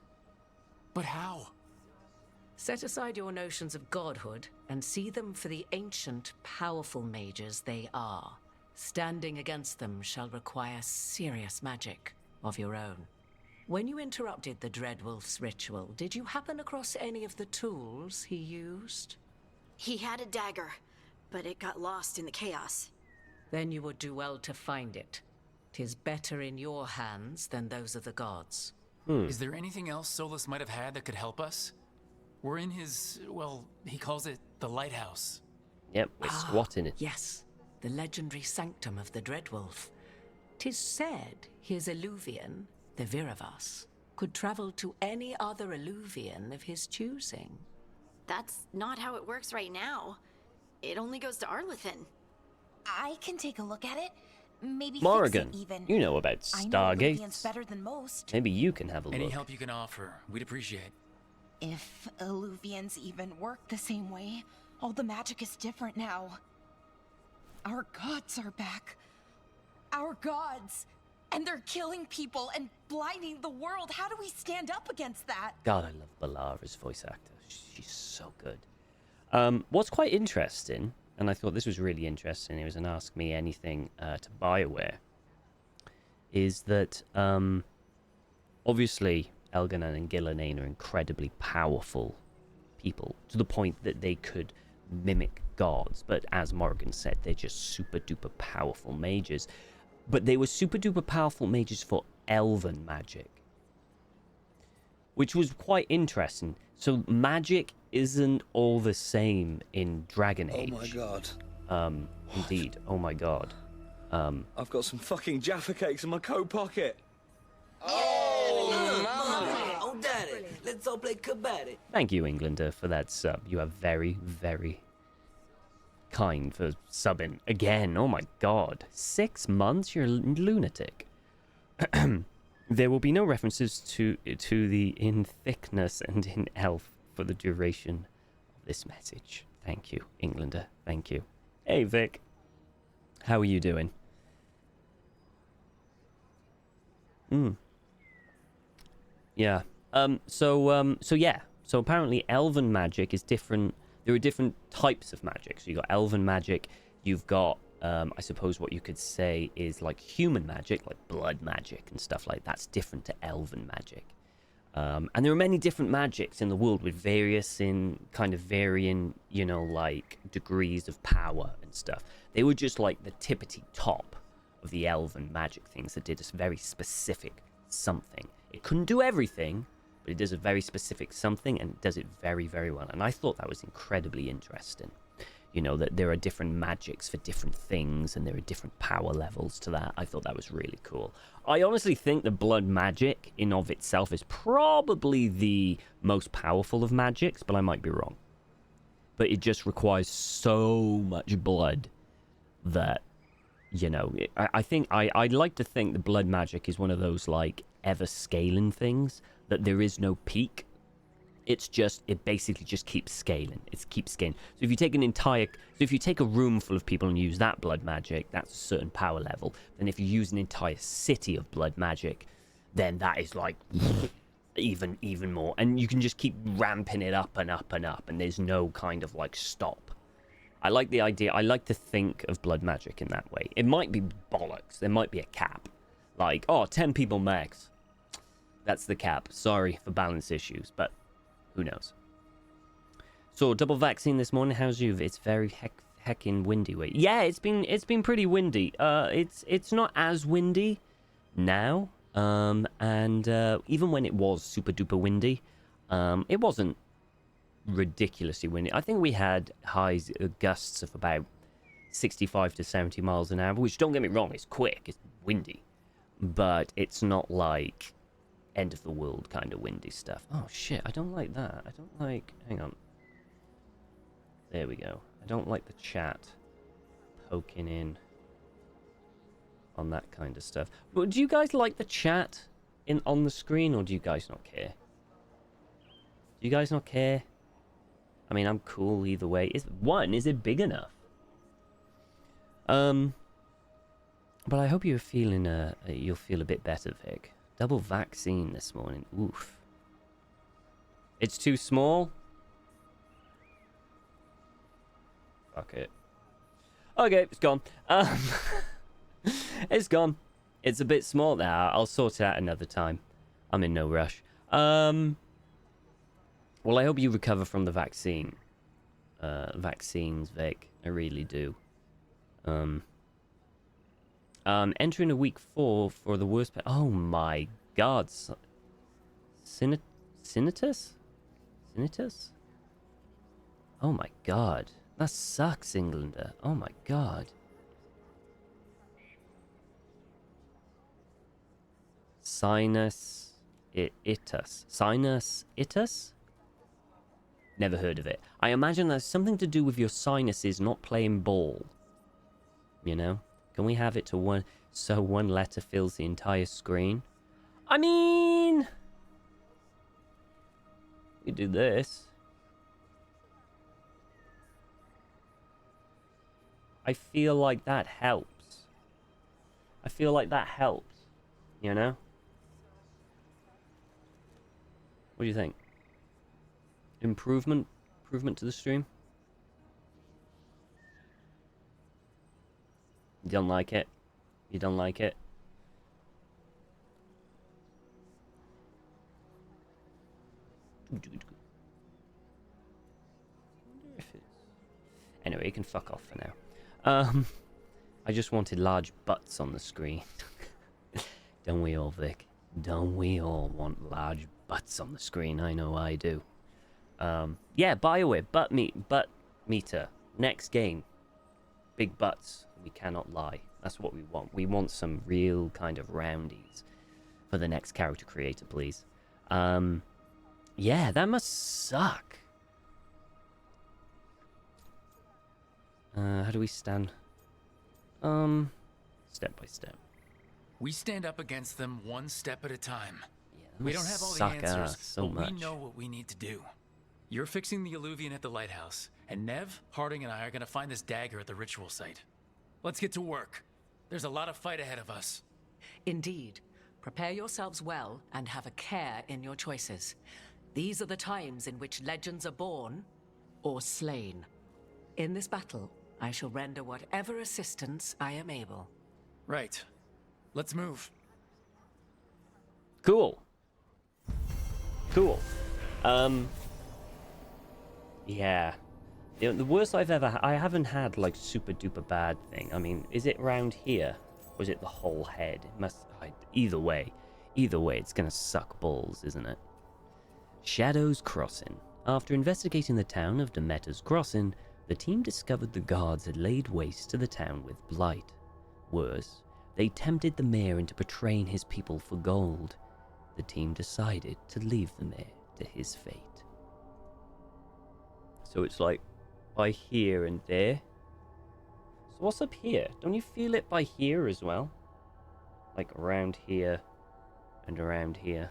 But how? Set aside your notions of godhood and see them for the ancient, powerful mages they are. Standing against them shall require serious magic of your own. When you interrupted the Dreadwolf's ritual, did you happen across any of the tools he used? He had a dagger, but it got lost in the chaos. Then you would do well to find it. 'Tis better in your hands than those of the gods. Is there anything else Solus might have had that could help us? We're in his, well, he calls it the lighthouse. Yep, we're squatting it. Yes, the legendary sanctum of the Dreadwolf. 'Tis said his Illuvian, the Viravas, could travel to any other Illuvian of his choosing. That's not how it works right now. It only goes to Arlethan. I can take a look at it. Maybe Morrigan, fix it even. you know about I know Illuvians Stargates. better than most. Maybe you can have a Any look. help you can offer, we'd appreciate. If Illuvians even work the same way, all the magic is different now. Our gods are back. Our gods! And they're killing people and blinding the world. How do we stand up against that? God, I love Balara's voice actor. She's so good. What's quite interesting, and I thought this was really interesting, it was an Ask Me Anything to BioWare, is that obviously Elganon and Gillenane are incredibly powerful people, to the point that they could mimic gods, but as Morgan said, they're just super duper powerful mages. But they were super duper powerful mages for elven magic, which was quite interesting. So magic isn't all the same in Dragon Age. Oh my god. Indeed. Oh my god. I've got some fucking Jaffa cakes in my coat pocket. Oh, daddy, let's all play kabaddi. Thank you, Englander, for that sub. You are very, very kind for subbing again. Oh my god. 6 months? You're a lunatic. There will be no references to the in thickness and in elf for the duration of this message. Thank you, Englander. Thank you. Hey, Vic. How are you doing? Yeah. So yeah. So apparently elven magic is different. There are different types of magic. So you've got elven magic. You've got, I suppose what you could say is like human magic, like blood magic and stuff like that. That's different to elven magic. And there are many different magics in the world with varying, you know, like degrees of power and stuff. They were just like the tippity top of the elven magic things that did a very specific something. It couldn't do everything, but it does a very specific something, and it does it very, very well. And I thought that was incredibly interesting. You know, that there are different magics for different things, and there are different power levels to that. I thought that was really cool. I honestly think the blood magic in of itself is probably the most powerful of magics, but I might be wrong. But it just requires so much blood that, you know, I'd like to think the blood magic is one of those, like, ever-scaling things, that there is no peak. It's just, it basically just keeps scaling. It keeps scaling. So if you take if you take a room full of people and use that blood magic, that's a certain power level. Then if you use an entire city of blood magic, then that is like even more. And you can just keep ramping it up and up and up, and there's no kind of like stop. I like the idea. I like to think of blood magic in that way. It might be bollocks. There might be a cap. Like, 10 people max. That's the cap. Sorry for balance issues, but who knows? So, double vaccine this morning. How's you? It's very heckin' windy. Wait, yeah, it's been pretty windy. It's not as windy now. And even when it was super duper windy, it wasn't ridiculously windy. I think we had highs gusts of about 65 to 70 miles an hour, which, don't get me wrong, it's quick, it's windy, but it's not like end of the world kind of windy stuff. Oh shit, I don't like that. I don't like, hang on, there we go. I don't like the chat poking in on that kind of stuff. But do you guys like the chat on the screen, or do you guys not care? Do you guys not care? I mean, I'm cool either way. Is it big enough? But I hope you're feeling you'll feel a bit better, Vic. Double vaccine this morning. Oof. It's too small? Fuck it. Okay, it's gone. It's gone. It's a bit small now. I'll sort it out another time. I'm in no rush. Well, I hope you recover from the vaccines, Vic. I really do. Entering a week 4 for the worst. Oh my God. Sinitus? Oh my God. That sucks, Englander. Oh my God. Sinus itus? Never heard of it. I imagine that's something to do with your sinuses not playing ball. You know? Can we have it to one letter fills the entire screen? I mean, we do this. I feel like that helps. You know? What do you think? Improvement to the stream? You don't like it? You don't like it? Anyway, you can fuck off for now. I just wanted large butts on the screen. Don't we all, Vic? Don't we all want large butts on the screen? I know I do. Yeah, BioWare, butt meter. Next game. Big butts. We cannot lie. That's what we want. We want some real kind of roundies for the next character creator, please. Yeah, that must suck. How do we stand? Step by step. We stand up against them one step at a time. Yeah, we don't have all the answers, but much. We know what we need to do. You're fixing the Illuvian at the lighthouse, and Nev, Harding, and I are gonna find this dagger at the ritual site. Let's get to work. There's a lot of fight ahead of us. Indeed. Prepare yourselves well and have a care in your choices. These are the times in which legends are born or slain. In this battle, I shall render whatever assistance I am able. Right. Let's move. Cool. cool. Yeah. The worst I've ever I haven't had, like, super duper bad thing. I mean, is it around here? Or is it the whole head? It must... either way, it's gonna suck balls, isn't it? Shadows Crossing. After investigating the town of Demeter's Crossing, the team discovered the guards had laid waste to the town with blight. Worse, they tempted the mayor into betraying his people for gold. The team decided to leave the mayor to his fate. So it's like by here and there. So what's up here? Don't you feel it by here as well? Like around here and around here.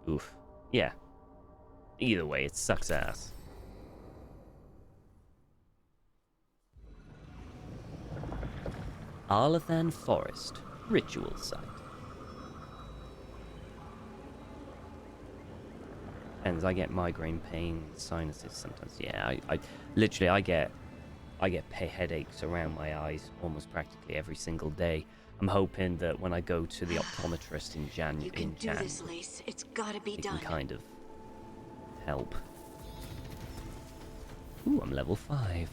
Oof. Yeah. Either way, it sucks ass. Arlathan Forest, ritual site. And I get migraine pain, sinuses sometimes. Yeah, I literally I get headaches around my eyes almost practically every single day. I'm hoping that when I go to the optometrist in Jan, You can do this, Lace. It's gotta be it done. can kind of help. Ooh, I'm level 5.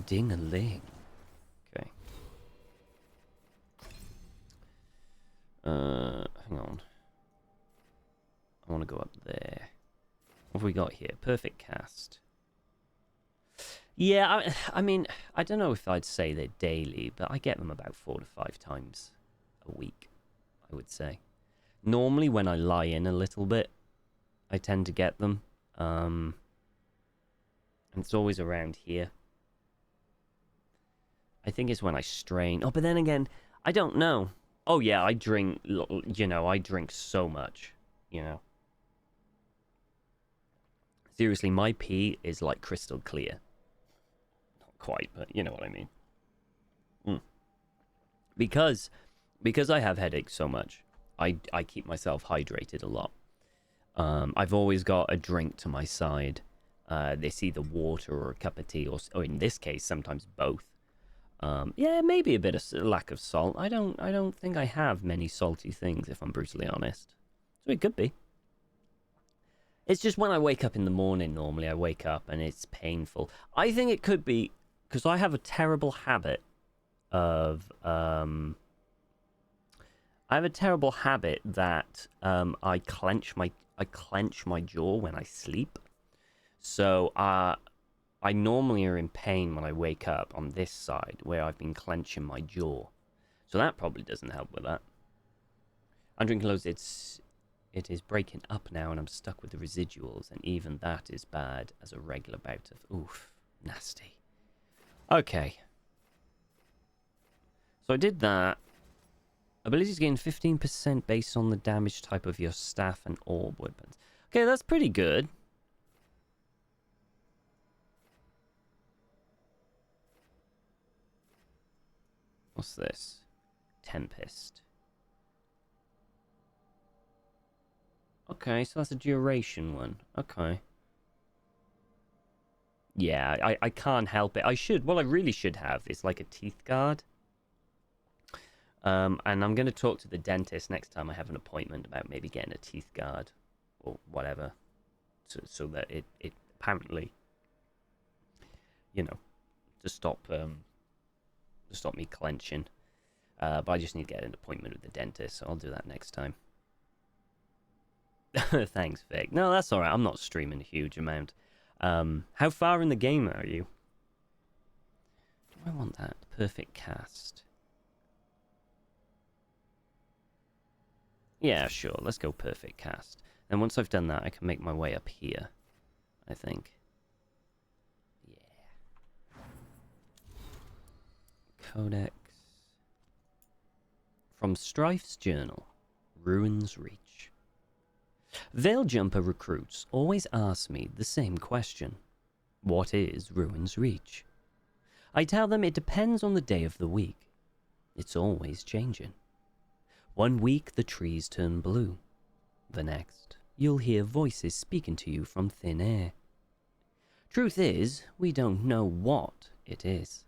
Ding-a-ling. Okay. Hang on. I want to go up there. What have we got here? Perfect cast. Yeah, I mean, I don't know if I'd say they're daily, but I get them about 4 to 5 times a week, I would say. Normally, when I lie in a little bit, I tend to get them. And it's always around here. I think it's when I strain. Oh, but then again, I don't know. Oh, yeah, I drink, you know, I drink so much, you know. Seriously, my pee is like crystal clear. Not quite, but you know what I mean. Because I have headaches so much, I keep myself hydrated a lot. I've always got a drink to my side. It's either water or a cup of tea, or in this case, sometimes both. Yeah, maybe a bit of lack of salt. I don't think I have many salty things, if I'm brutally honest. So it could be. It's just when I wake up in the morning, normally I wake up and it's painful. I think it could be because I have a terrible habit of I have a terrible habit that I clench my jaw when I sleep. So I normally are in pain when I wake up on this side where I've been clenching my jaw. So that probably doesn't help with that. I'm drinking loads. It is breaking up now and I'm stuck with the residuals, and even that is bad as a regular bout of oof, nasty. Okay. So I did that. Abilities gain 15% based on the damage type of your staff and orb weapons. Okay, that's pretty good. What's this? Tempest. Okay, so that's a duration one. Okay. Yeah, I can't help it. I should. What I really should have is like a teeth guard. And I'm going to talk to the dentist next time I have an appointment about maybe getting a teeth guard or whatever. So that it apparently, you know, to stop me clenching. But I just need to get an appointment with the dentist, so I'll do that next time. Thanks, Vic. No, that's alright. I'm not streaming a huge amount. How far in the game are you? Do I want that? Perfect cast. Yeah, sure. Let's go perfect cast. And once I've done that, I can make my way up here, I think. Yeah. Codex. From Strife's Journal. Ruins Reach. Veilgjumper recruits always ask me the same question. What is Ruins Reach? I tell them it depends on the day of the week. It's always changing. One week the trees turn blue. The next, you'll hear voices speaking to you from thin air. Truth is, we don't know what it is.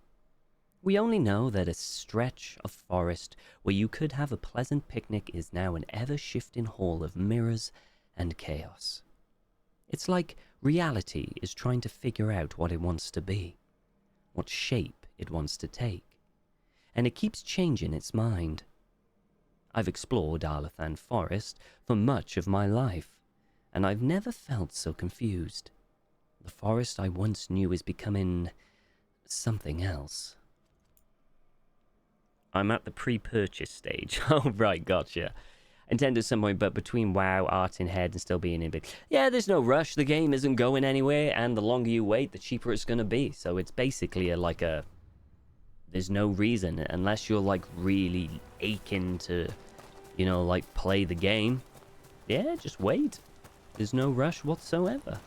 We only know that a stretch of forest where you could have a pleasant picnic is now an ever-shifting hall of mirrors and chaos. It's like reality is trying to figure out what it wants to be, what shape it wants to take, and it keeps changing its mind. I've explored Arlathan Forest for much of my life, and I've never felt so confused. The forest I once knew is becoming something else. I'm at the pre-purchase stage. Oh, right, gotcha. Intended some point, but between WoW, art in head, and still being in big. Yeah, there's no rush. The game isn't going anywhere, and the longer you wait, the cheaper it's going to be. So it's basically there's no reason, unless you're, like, really aching to, you know, like, play the game. Yeah, just wait. There's no rush whatsoever.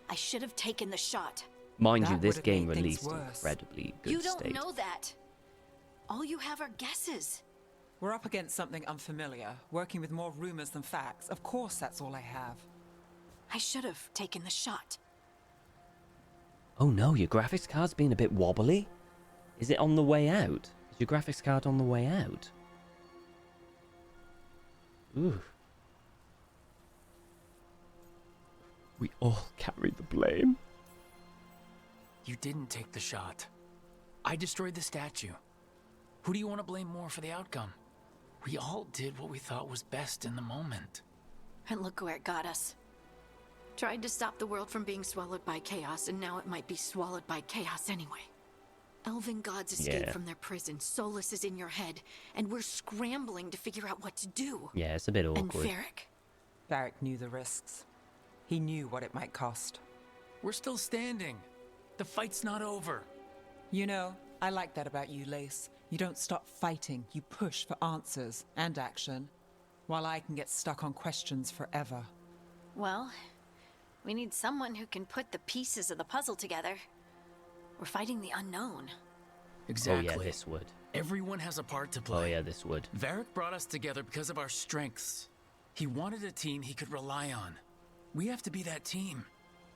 I should have taken the shot. Mind you, That this would've game made things released in worse. incredibly good You don't state. know that. All you have are guesses. We're up against something unfamiliar, working with more rumors than facts. Of course, that's all I have. I should have taken the shot. Oh no, your graphics card's been a bit wobbly? Is it on the way out? Is your graphics card on the way out? Ooh. We all carry the blame. You didn't take the shot. I destroyed the statue. Who do you want to blame more for the outcome? We all did what we thought was best in the moment. And look where it got us. Tried to stop the world from being swallowed by chaos, and now it might be swallowed by chaos anyway. Elven gods escaped from their prison. Solus is in your head, and we're scrambling to figure out what to do. Yeah, it's a bit awkward. And Varric? Varric knew the risks. He knew what it might cost. We're still standing. The fight's not over. You know, I like that about you, Lace. You don't stop fighting. You push for answers and action, while I can get stuck on questions forever. Well, we need someone who can put the pieces of the puzzle together. We're fighting the unknown. Exactly. Oh yeah, this would. Everyone has a part to play. Oh yeah, this would. Varric brought us together because of our strengths. He wanted a team he could rely on. We have to be that team.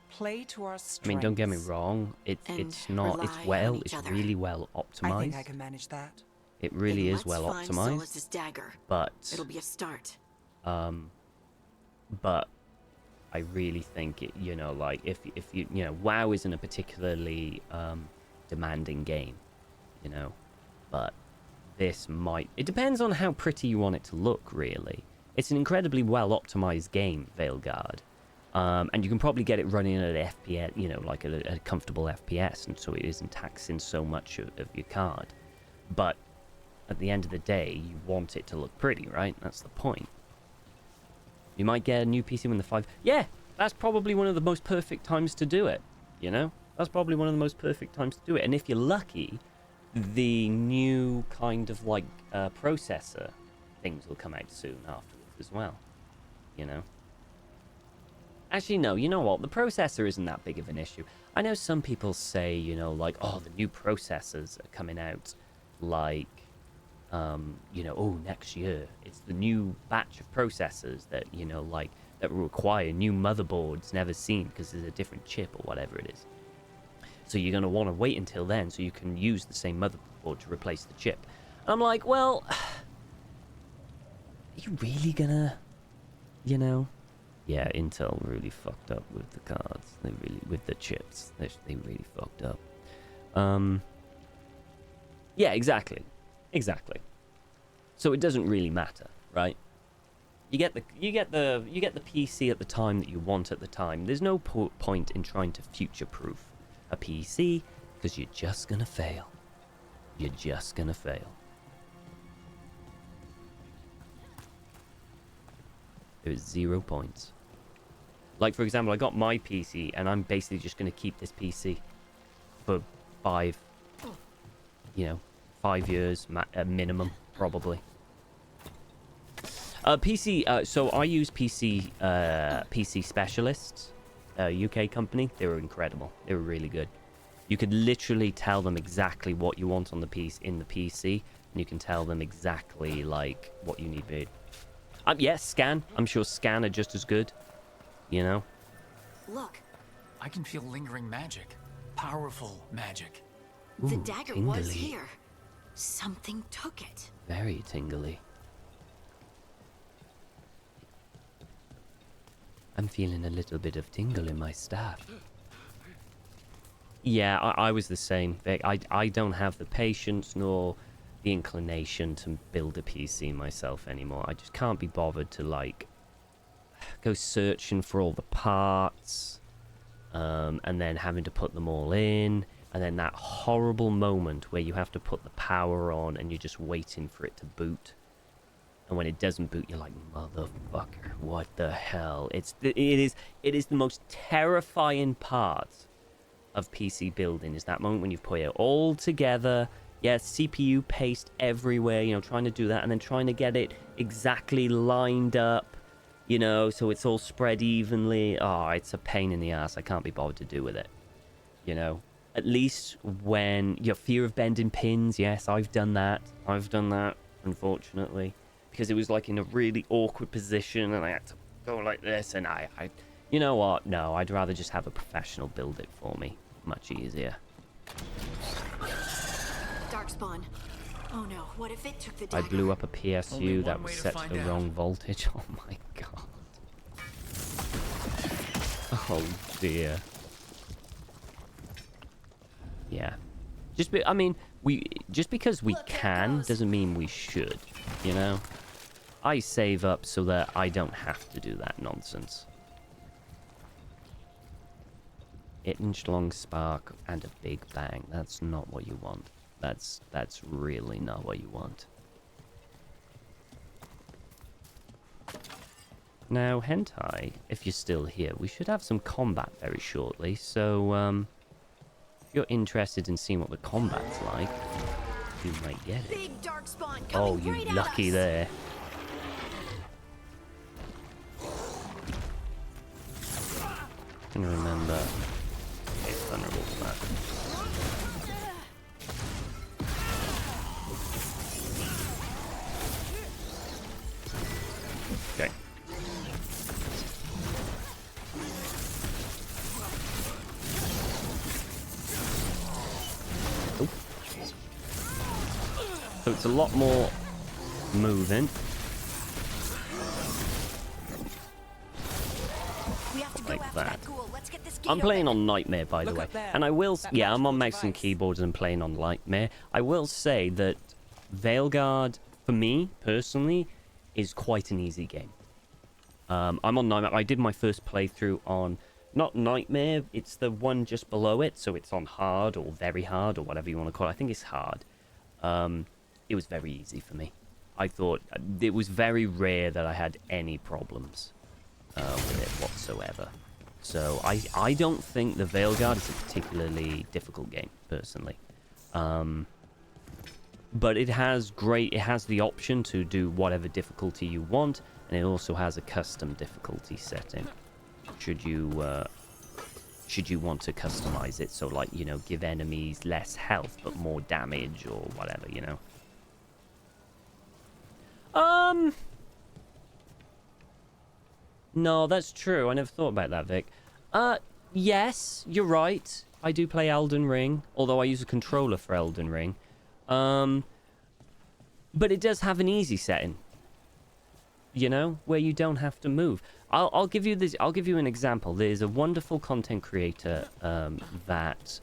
Play to our strengths. I mean, don't get me wrong. It's not. It's really well optimized. I think I can manage that. It really is well Let's find optimized. Solus's dagger. But it'll be a start. But I really think it. You know, like if you know, WoW isn't a particularly demanding game. You know, but this might. It depends on how pretty you want it to look. Really, it's an incredibly well optimized game, Veilguard. And you can probably get it running at an FPS, you know, like a comfortable FPS, and so it isn't taxing so much of your card. But at the end of the day, you want it to look pretty, right? That's the point. You might get a new PC when the 5... Yeah, that's probably one of the most perfect times to do it, you know? That's probably one of the most perfect times to do it. And if you're lucky, the new kind of, like, processor things will come out soon afterwards as well, you know? Actually, no, you know what? The processor isn't that big of an issue. I know some people say, you know, like, oh, the new processors are coming out, like, you know, oh, next year. It's the new batch of processors that, you know, like, that require new motherboards never seen because there's a different chip or whatever it is. So you're going to want to wait until then so you can use the same motherboard to replace the chip. And I'm like, well, are you really going to, you know... Yeah, Intel really fucked up with the cards. They really, with the chips, they really fucked up. Yeah, exactly. So it doesn't really matter, right? You get the PC at the time that you want at the time. There's no point in trying to future-proof a PC because you're just gonna fail. You're just gonna fail. There's 0 points. Like, for example, I got my PC, and I'm basically just going to keep this PC for 5 years minimum, probably. PC, so I use PC Specialists, UK company. They were incredible. They were really good. You could literally tell them exactly what you want on the piece in the PC, and you can tell them exactly, like, what you need made. Yes, scan. I'm sure scan are just as good. You know? Look, I can feel lingering magic. Powerful magic. the Ooh, dagger was tingly. here. Something took it. Very tingly. I'm feeling a little bit of tingle in my staff. Yeah, I was the same, Vic. I don't have the patience nor the inclination to build a PC myself anymore. I just can't be bothered to, like, go searching for all the parts, and then having to put them all in, and then that horrible moment where you have to put the power on and you're just waiting for it to boot. And when it doesn't boot, you're like, motherfucker, what the hell? It is the most terrifying part of PC building, is that moment when you put it all together. Yeah, CPU paste everywhere, you know, trying to do that, and then trying to get it exactly lined up, you know, so it's all spread evenly. Oh, it's a pain in the ass. I can't be bothered to do with it, you know. At least when your fear of bending pins, yes, I've done that, unfortunately. Because it was like in a really awkward position and I had to go like this, and I you know what, no, I'd rather just have a professional build it for me. Much easier. Darkspawn. Oh no, what if it took the dagger? I blew up a PSU that was set to the wrong voltage. Oh my god. Oh dear. Yeah. I mean, just because we can doesn't mean we should, you know? I save up so that I don't have to do that nonsense. 8-inch long spark and a big bang. That's not what you want. That's really not what you want. Now, Hentai, if you're still here, we should have some combat very shortly. So, if you're interested in seeing what the combat's like, you might get it. Big Darkspawn Oh, coming you right at lucky us. there. I can remember. It's vulnerable to that. Okay. Oh. So it's a lot more moving. Like that. I'm playing on Nightmare, by the way, and I will. Yeah, I'm on mouse and keyboards and playing on Nightmare. I will say that Veilguard, for me personally, is quite an easy game. I'm on Nightmare. I did my first playthrough on not Nightmare. It's the one just below it, so it's on hard or very hard or whatever you want to call it. I think it's hard. It was very easy for me. I thought it was very rare that I had any problems with it whatsoever. So I don't think the Veilguard is a particularly difficult game, personally. But it has the option to do whatever difficulty you want, and it also has a custom difficulty setting. Should you want to customize it, so like, you know, give enemies less health but more damage or whatever, you know. No, that's true. I never thought about that, Vic. Yes, you're right. I do play Elden Ring, although I use a controller for Elden Ring. But it does have an easy setting, you know, where you don't have to move. I'll give you this. I'll give you an example. There's a wonderful content creator that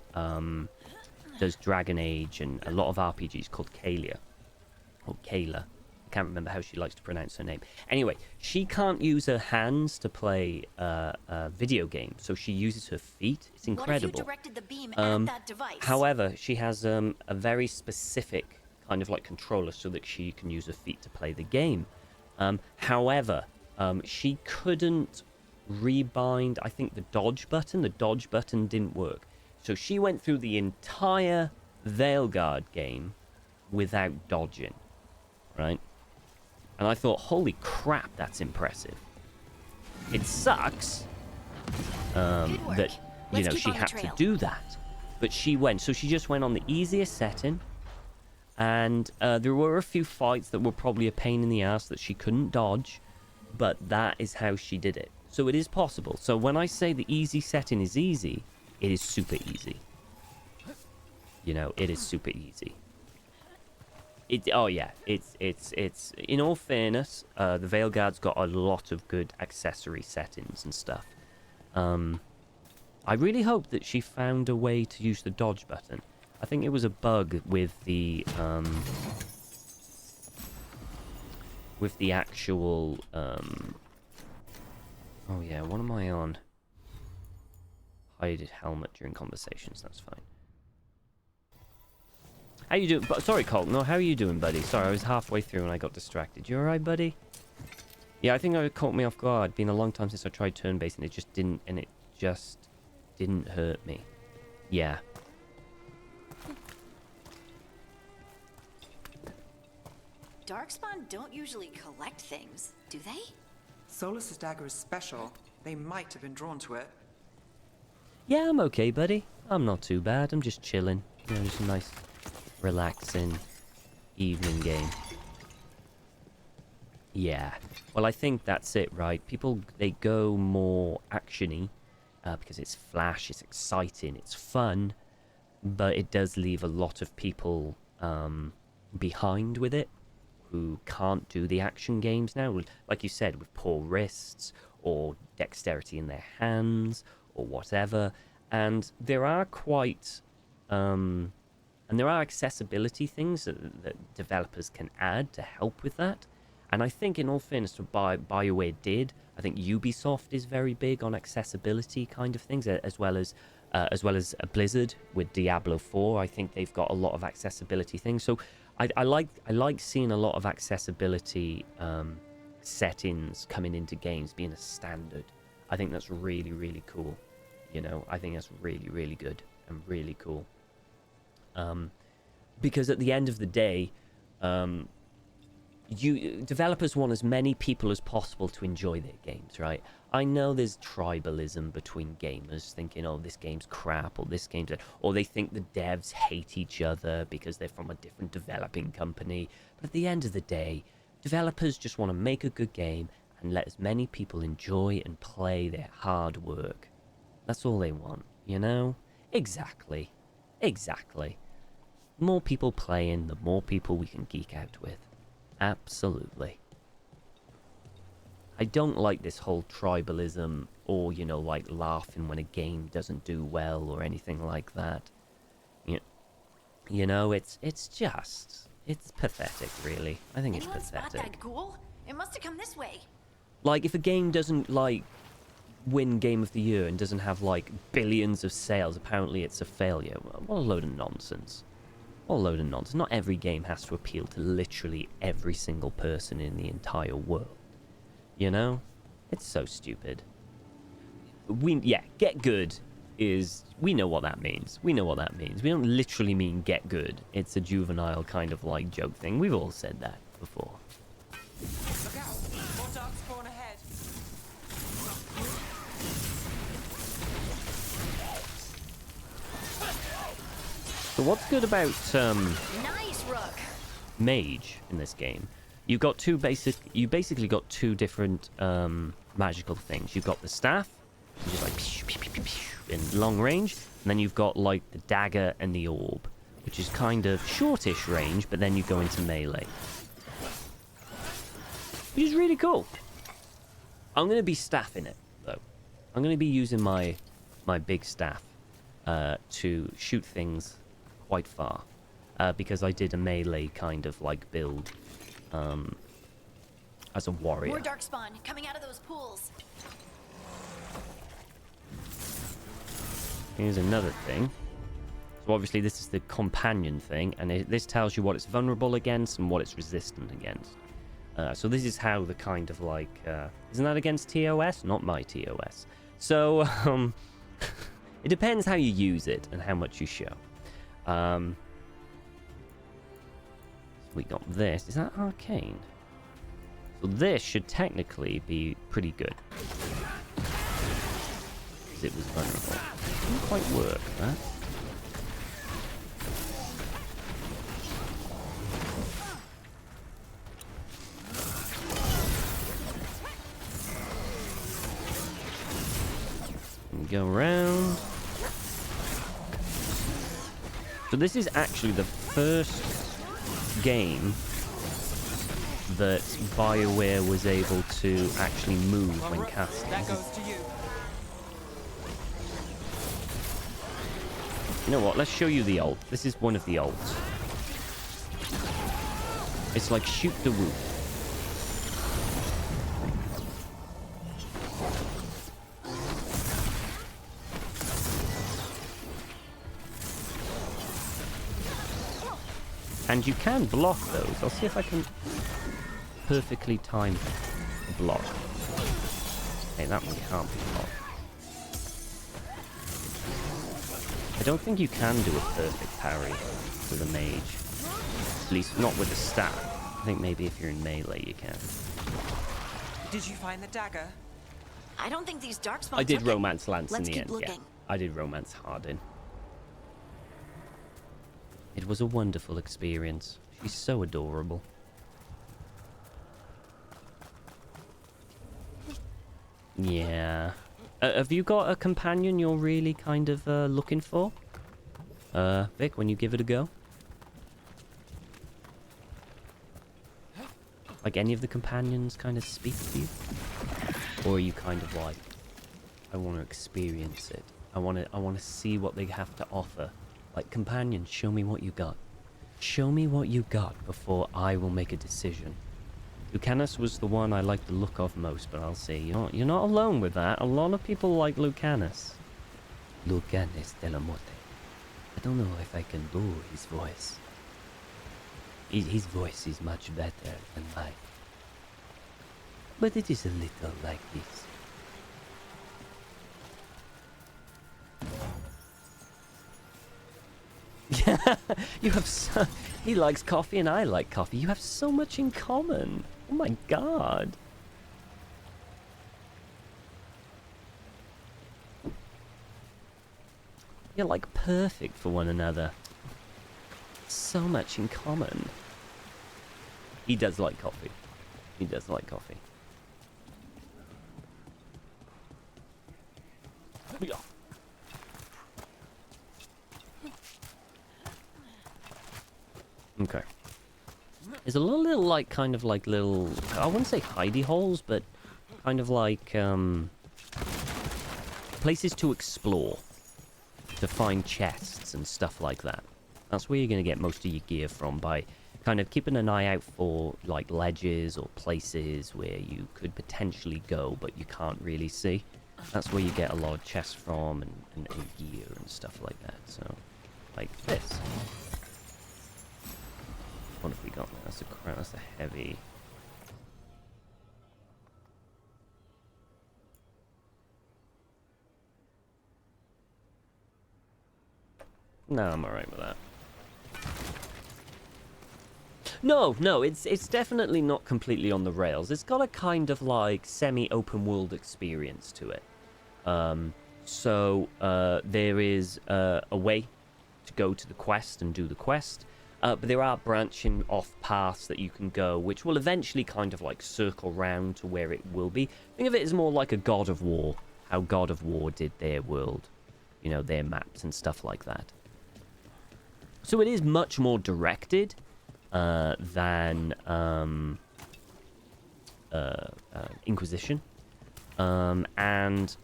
does Dragon Age and a lot of RPGs called Kayla. Or Kayla. I can't remember how she likes to pronounce her name. Anyway, she can't use her hands to play a video game, so she uses her feet. It's incredible. What if you directed the beam at that device? However, she has a very specific kind of like controller so that she can use her feet to play the game. However, she couldn't rebind, I think, the dodge button. The dodge button didn't work. So she went through the entire Veilguard game without dodging, right? And I thought, holy crap, that's impressive. It sucks that, you know, she had to do that. But she went. So she just went on the easiest setting. And there were a few fights that were probably a pain in the ass that she couldn't dodge. but that is how she did it. So it is possible. So when I say the easy setting is easy, it is super easy. You know, it is super easy. Oh yeah, it's in all fairness, the Veilguard's got a lot of good accessory settings and stuff. I really hope that she found a way to use the dodge button. I think it was a bug with the actual oh yeah, what am I on? Hide helmet during conversations, that's fine. How you doing? Sorry, Colt. No, how are you doing, buddy? Sorry, I was halfway through and I got distracted. You alright, buddy? Yeah, I think it caught me off guard. It's been a long time since I tried turn-based and it just didn't hurt me. Yeah. Darkspawn don't usually collect things, do they? Solus's dagger is special. They might have been drawn to it. Yeah, I'm okay, buddy. I'm not too bad. I'm just chilling. You know, just a nice, relaxing evening game. Yeah. Well, I think that's it, right? People, they go more action-y because it's flash, it's exciting, it's fun, but it does leave a lot of people behind with it who can't do the action games now. Like you said, with poor wrists or dexterity in their hands or whatever. And there are quite... and there are accessibility things that developers can add to help with that. And I think, in all fairness, what BioWare did, I think Ubisoft is very big on accessibility kind of things, as well as Blizzard with Diablo 4. I think they've got a lot of accessibility things. So I like seeing a lot of accessibility settings coming into games being a standard. I think that's really, really cool. You know, I think that's really, really good and really cool. Because at the end of the day, developers want as many people as possible to enjoy their games, right? I know there's tribalism between gamers, thinking, oh, this game's crap, or this game's... Or they think the devs hate each other because they're from a different developing company. But at the end of the day, developers just want to make a good game and let as many people enjoy and play their hard work. That's all they want, you know? Exactly. Exactly. The more people playing, the more people we can geek out with. Absolutely. I don't like this whole tribalism or, you know, like laughing when a game doesn't do well or anything like that. You know, it's pathetic, really. I think it's pathetic. Spot that ghoul? It must have come this way. Like, if a game doesn't, like, win Game of the Year and doesn't have, like, billions of sales, apparently it's a failure. What a load of nonsense. What a load of nonsense. Not every game has to appeal to literally every single person in the entire world. You know? It's so stupid. Get good is... We know what that means. We know what that means. We don't literally mean get good. It's a juvenile kind of, like, joke thing. We've all said that before. Look out! More dark spawn ahead. So what's good about Nice, Rook. Mage in this game? You basically got two different magical things. You've got the staff, which is like pew, pew, pew, pew, pew, in long range, and then you've got like the dagger and the orb, which is kind of shortish range, but then you go into melee, which is really cool. I'm gonna be staffing it though. I'm gonna be using my big staff to shoot things quite far, because I did a melee kind of like build as a warrior. More darkspawn coming out of those pools. Here's another thing. So obviously this is the companion thing, and this tells you what it's vulnerable against and what it's resistant against. So this is how the kind of like... isn't that against TOS? Not my TOS. So it depends how you use it and how much you show. We got this. Is that arcane? So this should technically be pretty good. Because it was vulnerable. It didn't quite work, that. go around. So this is actually the first game that BioWare was able to actually move when casting. That goes to you. You know what? Let's show you the ult. This is one of the ults. It's like shoot the woo. And you can block those. I'll see if I can perfectly time the block. Hey, that one can't be blocked. I don't think you can do a perfect parry with a mage. At least not with a staff. I think maybe if you're in melee you can. Did you find the dagger? I don't think these dark spots I did are- Romance Lance Let's in the keep end, yeah. looking. I did Romance Hardin. It was a wonderful experience. She's so adorable. Yeah. Have you got a companion you're really kind of looking for? Vic, when you give it a go? Like any of the companions kind of speak to you? Or are you kind of like, I want to experience it. I want to see what they have to offer. Like, companions, show me what you got. Show me what you got before I will make a decision. Lucanus was the one I liked the look of most, but I'll say, you're not alone with that. A lot of people like Lucanus. Lucanus de la Morte. I don't know if I can do his voice. His voice is much better than mine. But it is a little like this. Yeah, you have so... He likes coffee and I like coffee. You have so much in common. Oh my god. You're like perfect for one another. So much in common. He does like coffee. He does like coffee. Yeah. Okay. There's a little like, kind of like little, I wouldn't say hidey holes, but kind of like, places to explore. To find chests and stuff like that. That's where you're going to get most of your gear from, by kind of keeping an eye out for like ledges or places where you could potentially go, but you can't really see. That's where you get a lot of chests from and gear and stuff like that. So, like this. What have we got now? That's a heavy. No, I'm alright with that. No, it's definitely not completely on the rails. It's got a kind of like semi-open world experience to it. There is a way to go to the quest and do the quest. But there are branching off paths that you can go, which will eventually kind of like circle round to where it will be. Think of it as more like a God of War. How God of War did their world. You know, their maps and stuff like that. So it is much more directed than Inquisition. And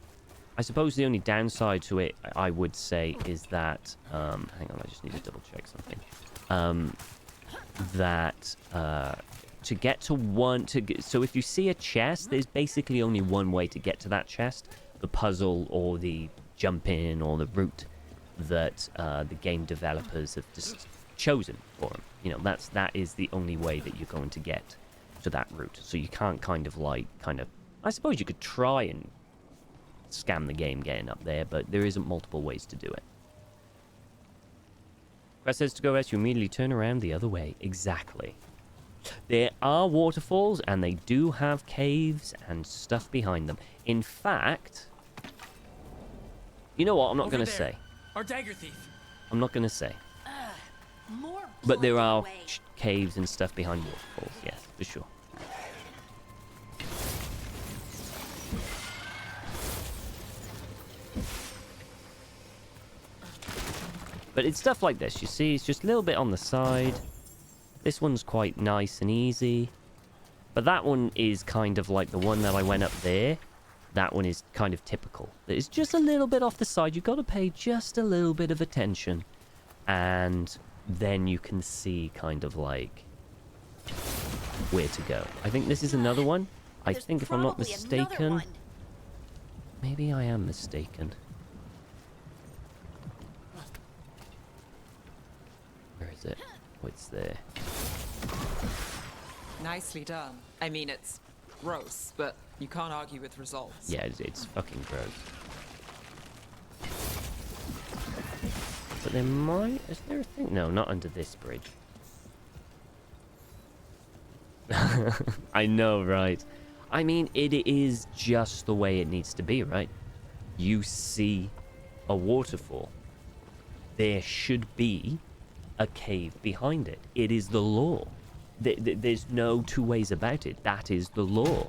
I suppose the only downside to it, I would say, is that... hang on, I just need to double check something. To get to one... So if you see a chest, there's basically only one way to get to that chest. The puzzle or the jump in or the route that the game developers have just chosen for them. You know, that is the only way that you're going to get to that route. So you can't kind of I suppose you could try and scam the game getting up there, but there isn't multiple ways to do it. Quest says to go west, you immediately turn around the other way. Exactly. There are waterfalls, and they do have caves and stuff behind them. In fact, you know what? I'm not going to say. Our dagger thief. I'm not going to say. More But there are away. caves and stuff behind waterfalls. Yes, for sure. But it's stuff like this, you see, it's just a little bit on the side. This one's quite nice and easy. But that one is kind of like the one that I went up there. That one is kind of typical. It's just a little bit off the side. You've got to pay just a little bit of attention. And then you can see kind of like where to go. I think this is another one. I think if I'm not mistaken... Maybe I am mistaken. Where is it? Oh, it's there. Nicely done. I mean, it's gross, but you can't argue with results. Yeah, it's fucking gross. But there might... Is there a thing? No, not under this bridge. I know, right? I mean, it is just the way it needs to be, right? You see a waterfall. There should be a cave behind it. It is the law. There's no two ways about it. That is the law.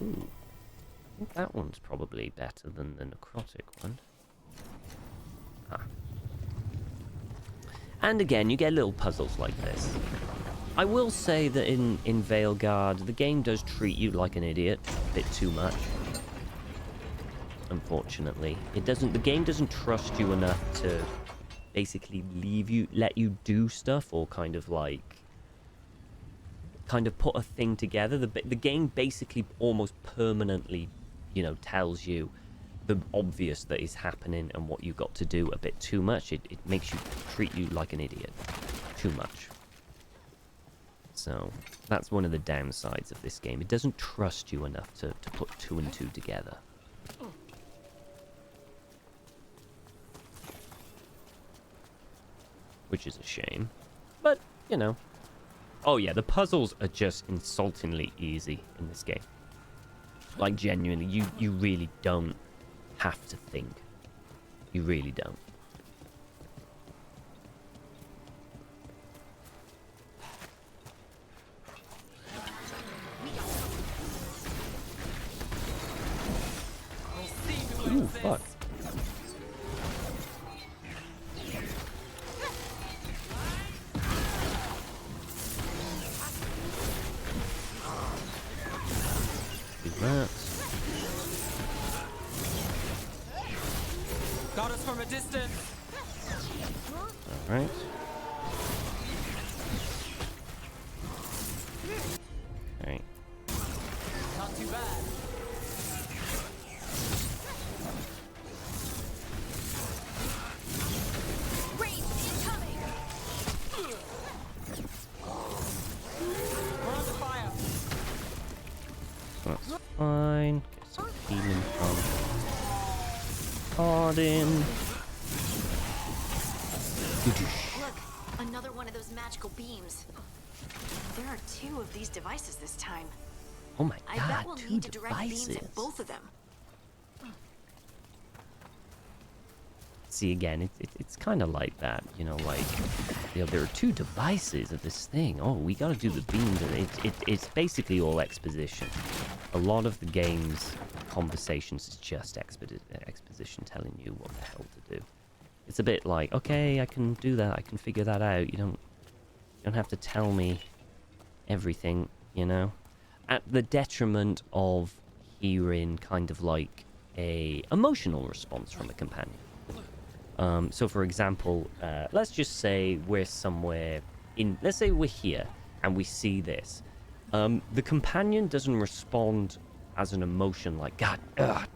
Ooh. I think that one's probably better than the necrotic one. Ah. And again, you get little puzzles like this. I will say that in Veilguard, the game does treat you like an idiot a bit too much. Unfortunately, the game doesn't trust you enough to basically let you do stuff, or kind of put a thing together. The game basically almost permanently, you know, tells you the obvious that is happening and what you've got to do a bit too much. It makes you treat you like an idiot too much. So that's one of the downsides of this game. It doesn't trust you enough to put 2 and 2 together. Which is a shame. But, you know. Oh yeah, the puzzles are just insultingly easy in this game. Like, genuinely, you really don't have to think. You really don't. Ooh, fuck. Do that. Got us from a distance. All right. All right. Not too bad. That's fine. Get some healing from Hardin. Look, another one of those magical beams. There are 2 of these devices this time. Oh my I god, bet we'll 2 need to direct devices. beams at both of them. See, again, it's kind of like that, you know, like, you know, there are 2 devices of this thing. Oh, we got to do the beams, and it's basically all exposition. A lot of the game's conversations is just exposition telling you what the hell to do. It's a bit like, okay, I can do that, I can figure that out. You don't have to tell me everything, you know, at the detriment of hearing kind of like a emotional response from a companion. So for example, let's just say we're somewhere let's say we're here and we see this. The companion doesn't respond as an emotion like, God,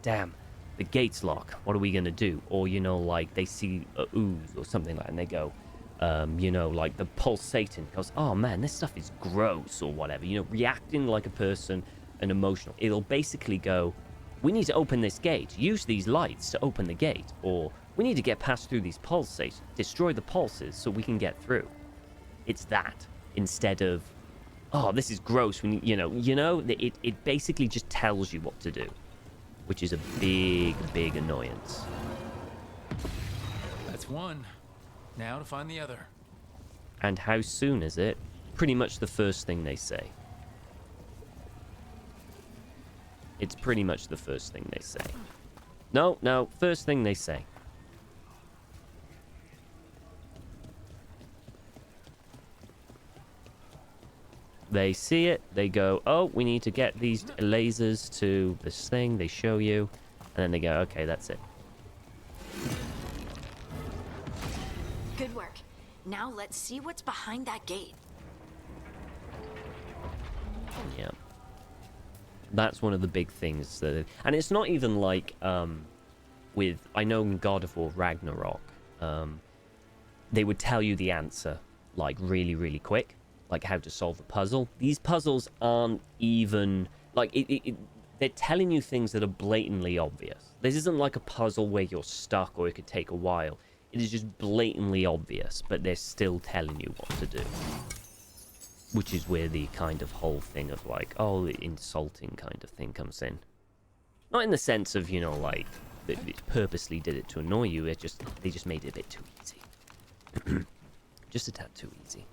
damn, the gate's locked, what are we gonna do? Or, you know, like they see a ooze or something like that and they go, you know, like the pulsating goes, oh man, this stuff is gross or whatever, you know, reacting like a person and emotional. It'll basically go, we need to open this gate, use these lights to open the gate, or we need to get past through these pulses, destroy the pulses so we can get through. It's that, instead of, oh, this is gross, we need, you know, it basically just tells you what to do, which is a big annoyance. That's one. Now to find the other. And how soon is it? Pretty much the first thing they say. It's pretty much the first thing they say. No, no. First thing they say. They see it. They go, oh, we need to get these lasers to this thing. They show you. And then they go, okay, that's it. Good work. Now let's see what's behind that gate. Yeah. That's one of the big things that, and it's not even like with, I know in God of War Ragnarok, they would tell you the answer like really, really quick, like how to solve a puzzle. These puzzles aren't even like they're telling you things that are blatantly obvious. This isn't like a puzzle where you're stuck or it could take a while. It is just blatantly obvious, but they're still telling you what to do. Which is where the kind of whole thing of like, oh, the insulting kind of thing comes in. Not in the sense of, you know, like, they purposely did it to annoy you. It just, they just made it a bit too easy. Just a tad too easy.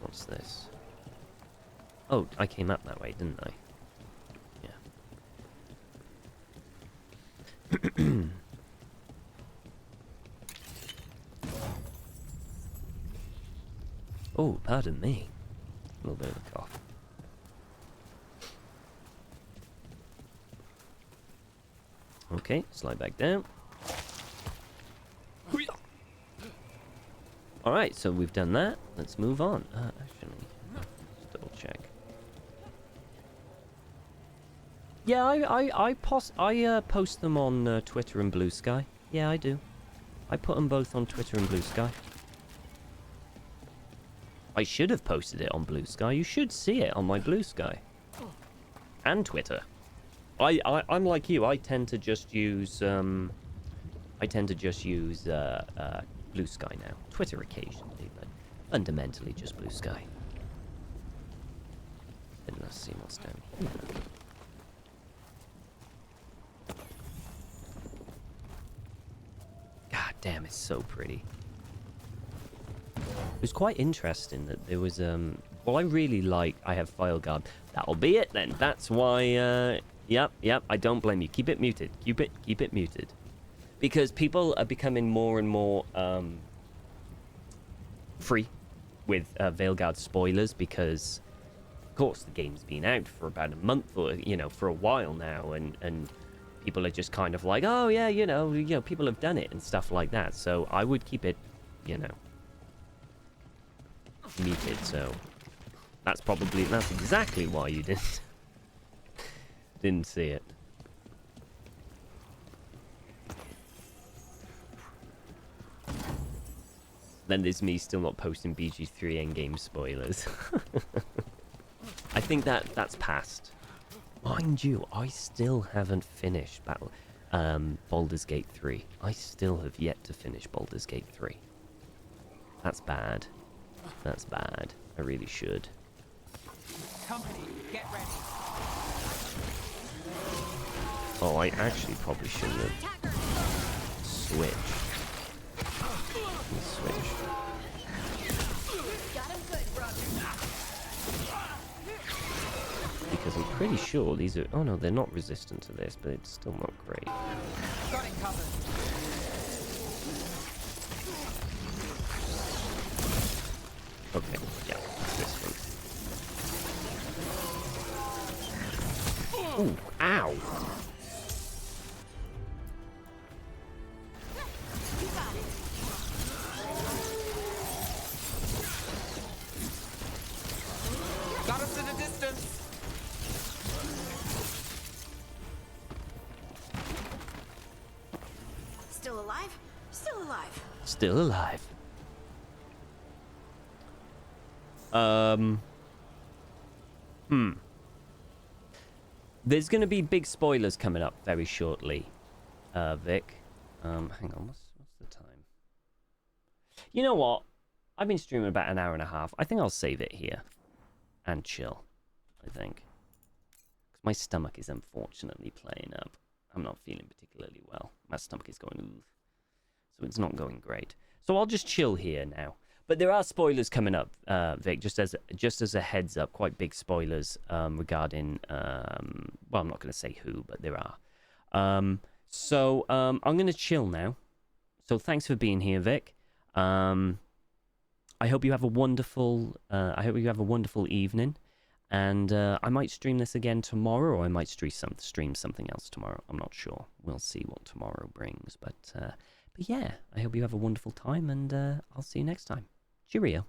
What's this? Oh, I came up that way, didn't I? Oh, pardon me. A little bit of a cough. Okay, slide back down. Alright, so we've done that. Let's move on. Actually, let's double check. Yeah, I post them on Twitter and Blue Sky. Yeah, I do. I put them both on Twitter and Blue Sky. I should have posted it on Blue Sky. You should see it on my Blue Sky. And Twitter. I'm like you. I tend to just use Blue Sky now. Twitter occasionally, but fundamentally just Blue Sky. And let's see what's down here. God damn, it's so pretty. It was quite interesting that there was well, I really like I have Veilguard. That'll be it then. That's why yep, I don't blame you. Keep it muted. Keep it muted. Because people are becoming more and more free with Veilguard spoilers because of course the game's been out for about a month or for a while now, and people are just kind of like, oh yeah, you know, people have done it and stuff like that. So I would keep it, muted. So that's exactly why you didn't see it. Then there's me still not posting BG3 endgame spoilers. I think that's passed. Mind you, I still haven't finished Baldur's Gate 3. I still have yet to finish Baldur's Gate 3. That's bad. That's bad. I really should. Company, get ready. Oh, I actually probably shouldn't have switched. Switch. Because I'm pretty sure these are... Oh no, they're not resistant to this, but it's still not great. Got it covered. Okay, yeah, this one. Ooh, ow! Got us in a distance. Still alive? Still alive. Still alive. There's going to be big spoilers coming up very shortly, Vic. Hang on, what's the time? You know what? I've been streaming about an hour and a half. I think I'll save it here and chill, I think. Because my stomach is unfortunately playing up. I'm not feeling particularly well. My stomach is going, ooh. So it's not going great. So I'll just chill here now. But there are spoilers coming up, Vic. Just as a heads up, quite big spoilers regarding. Well, I'm not going to say who, but there are. So I'm going to chill now. So thanks for being here, Vic. I hope you have a wonderful. I hope you have a wonderful evening, and I might stream this again tomorrow, or I might stream something else tomorrow. I'm not sure. We'll see what tomorrow brings. But yeah, I hope you have a wonderful time, and I'll see you next time. Cheerio.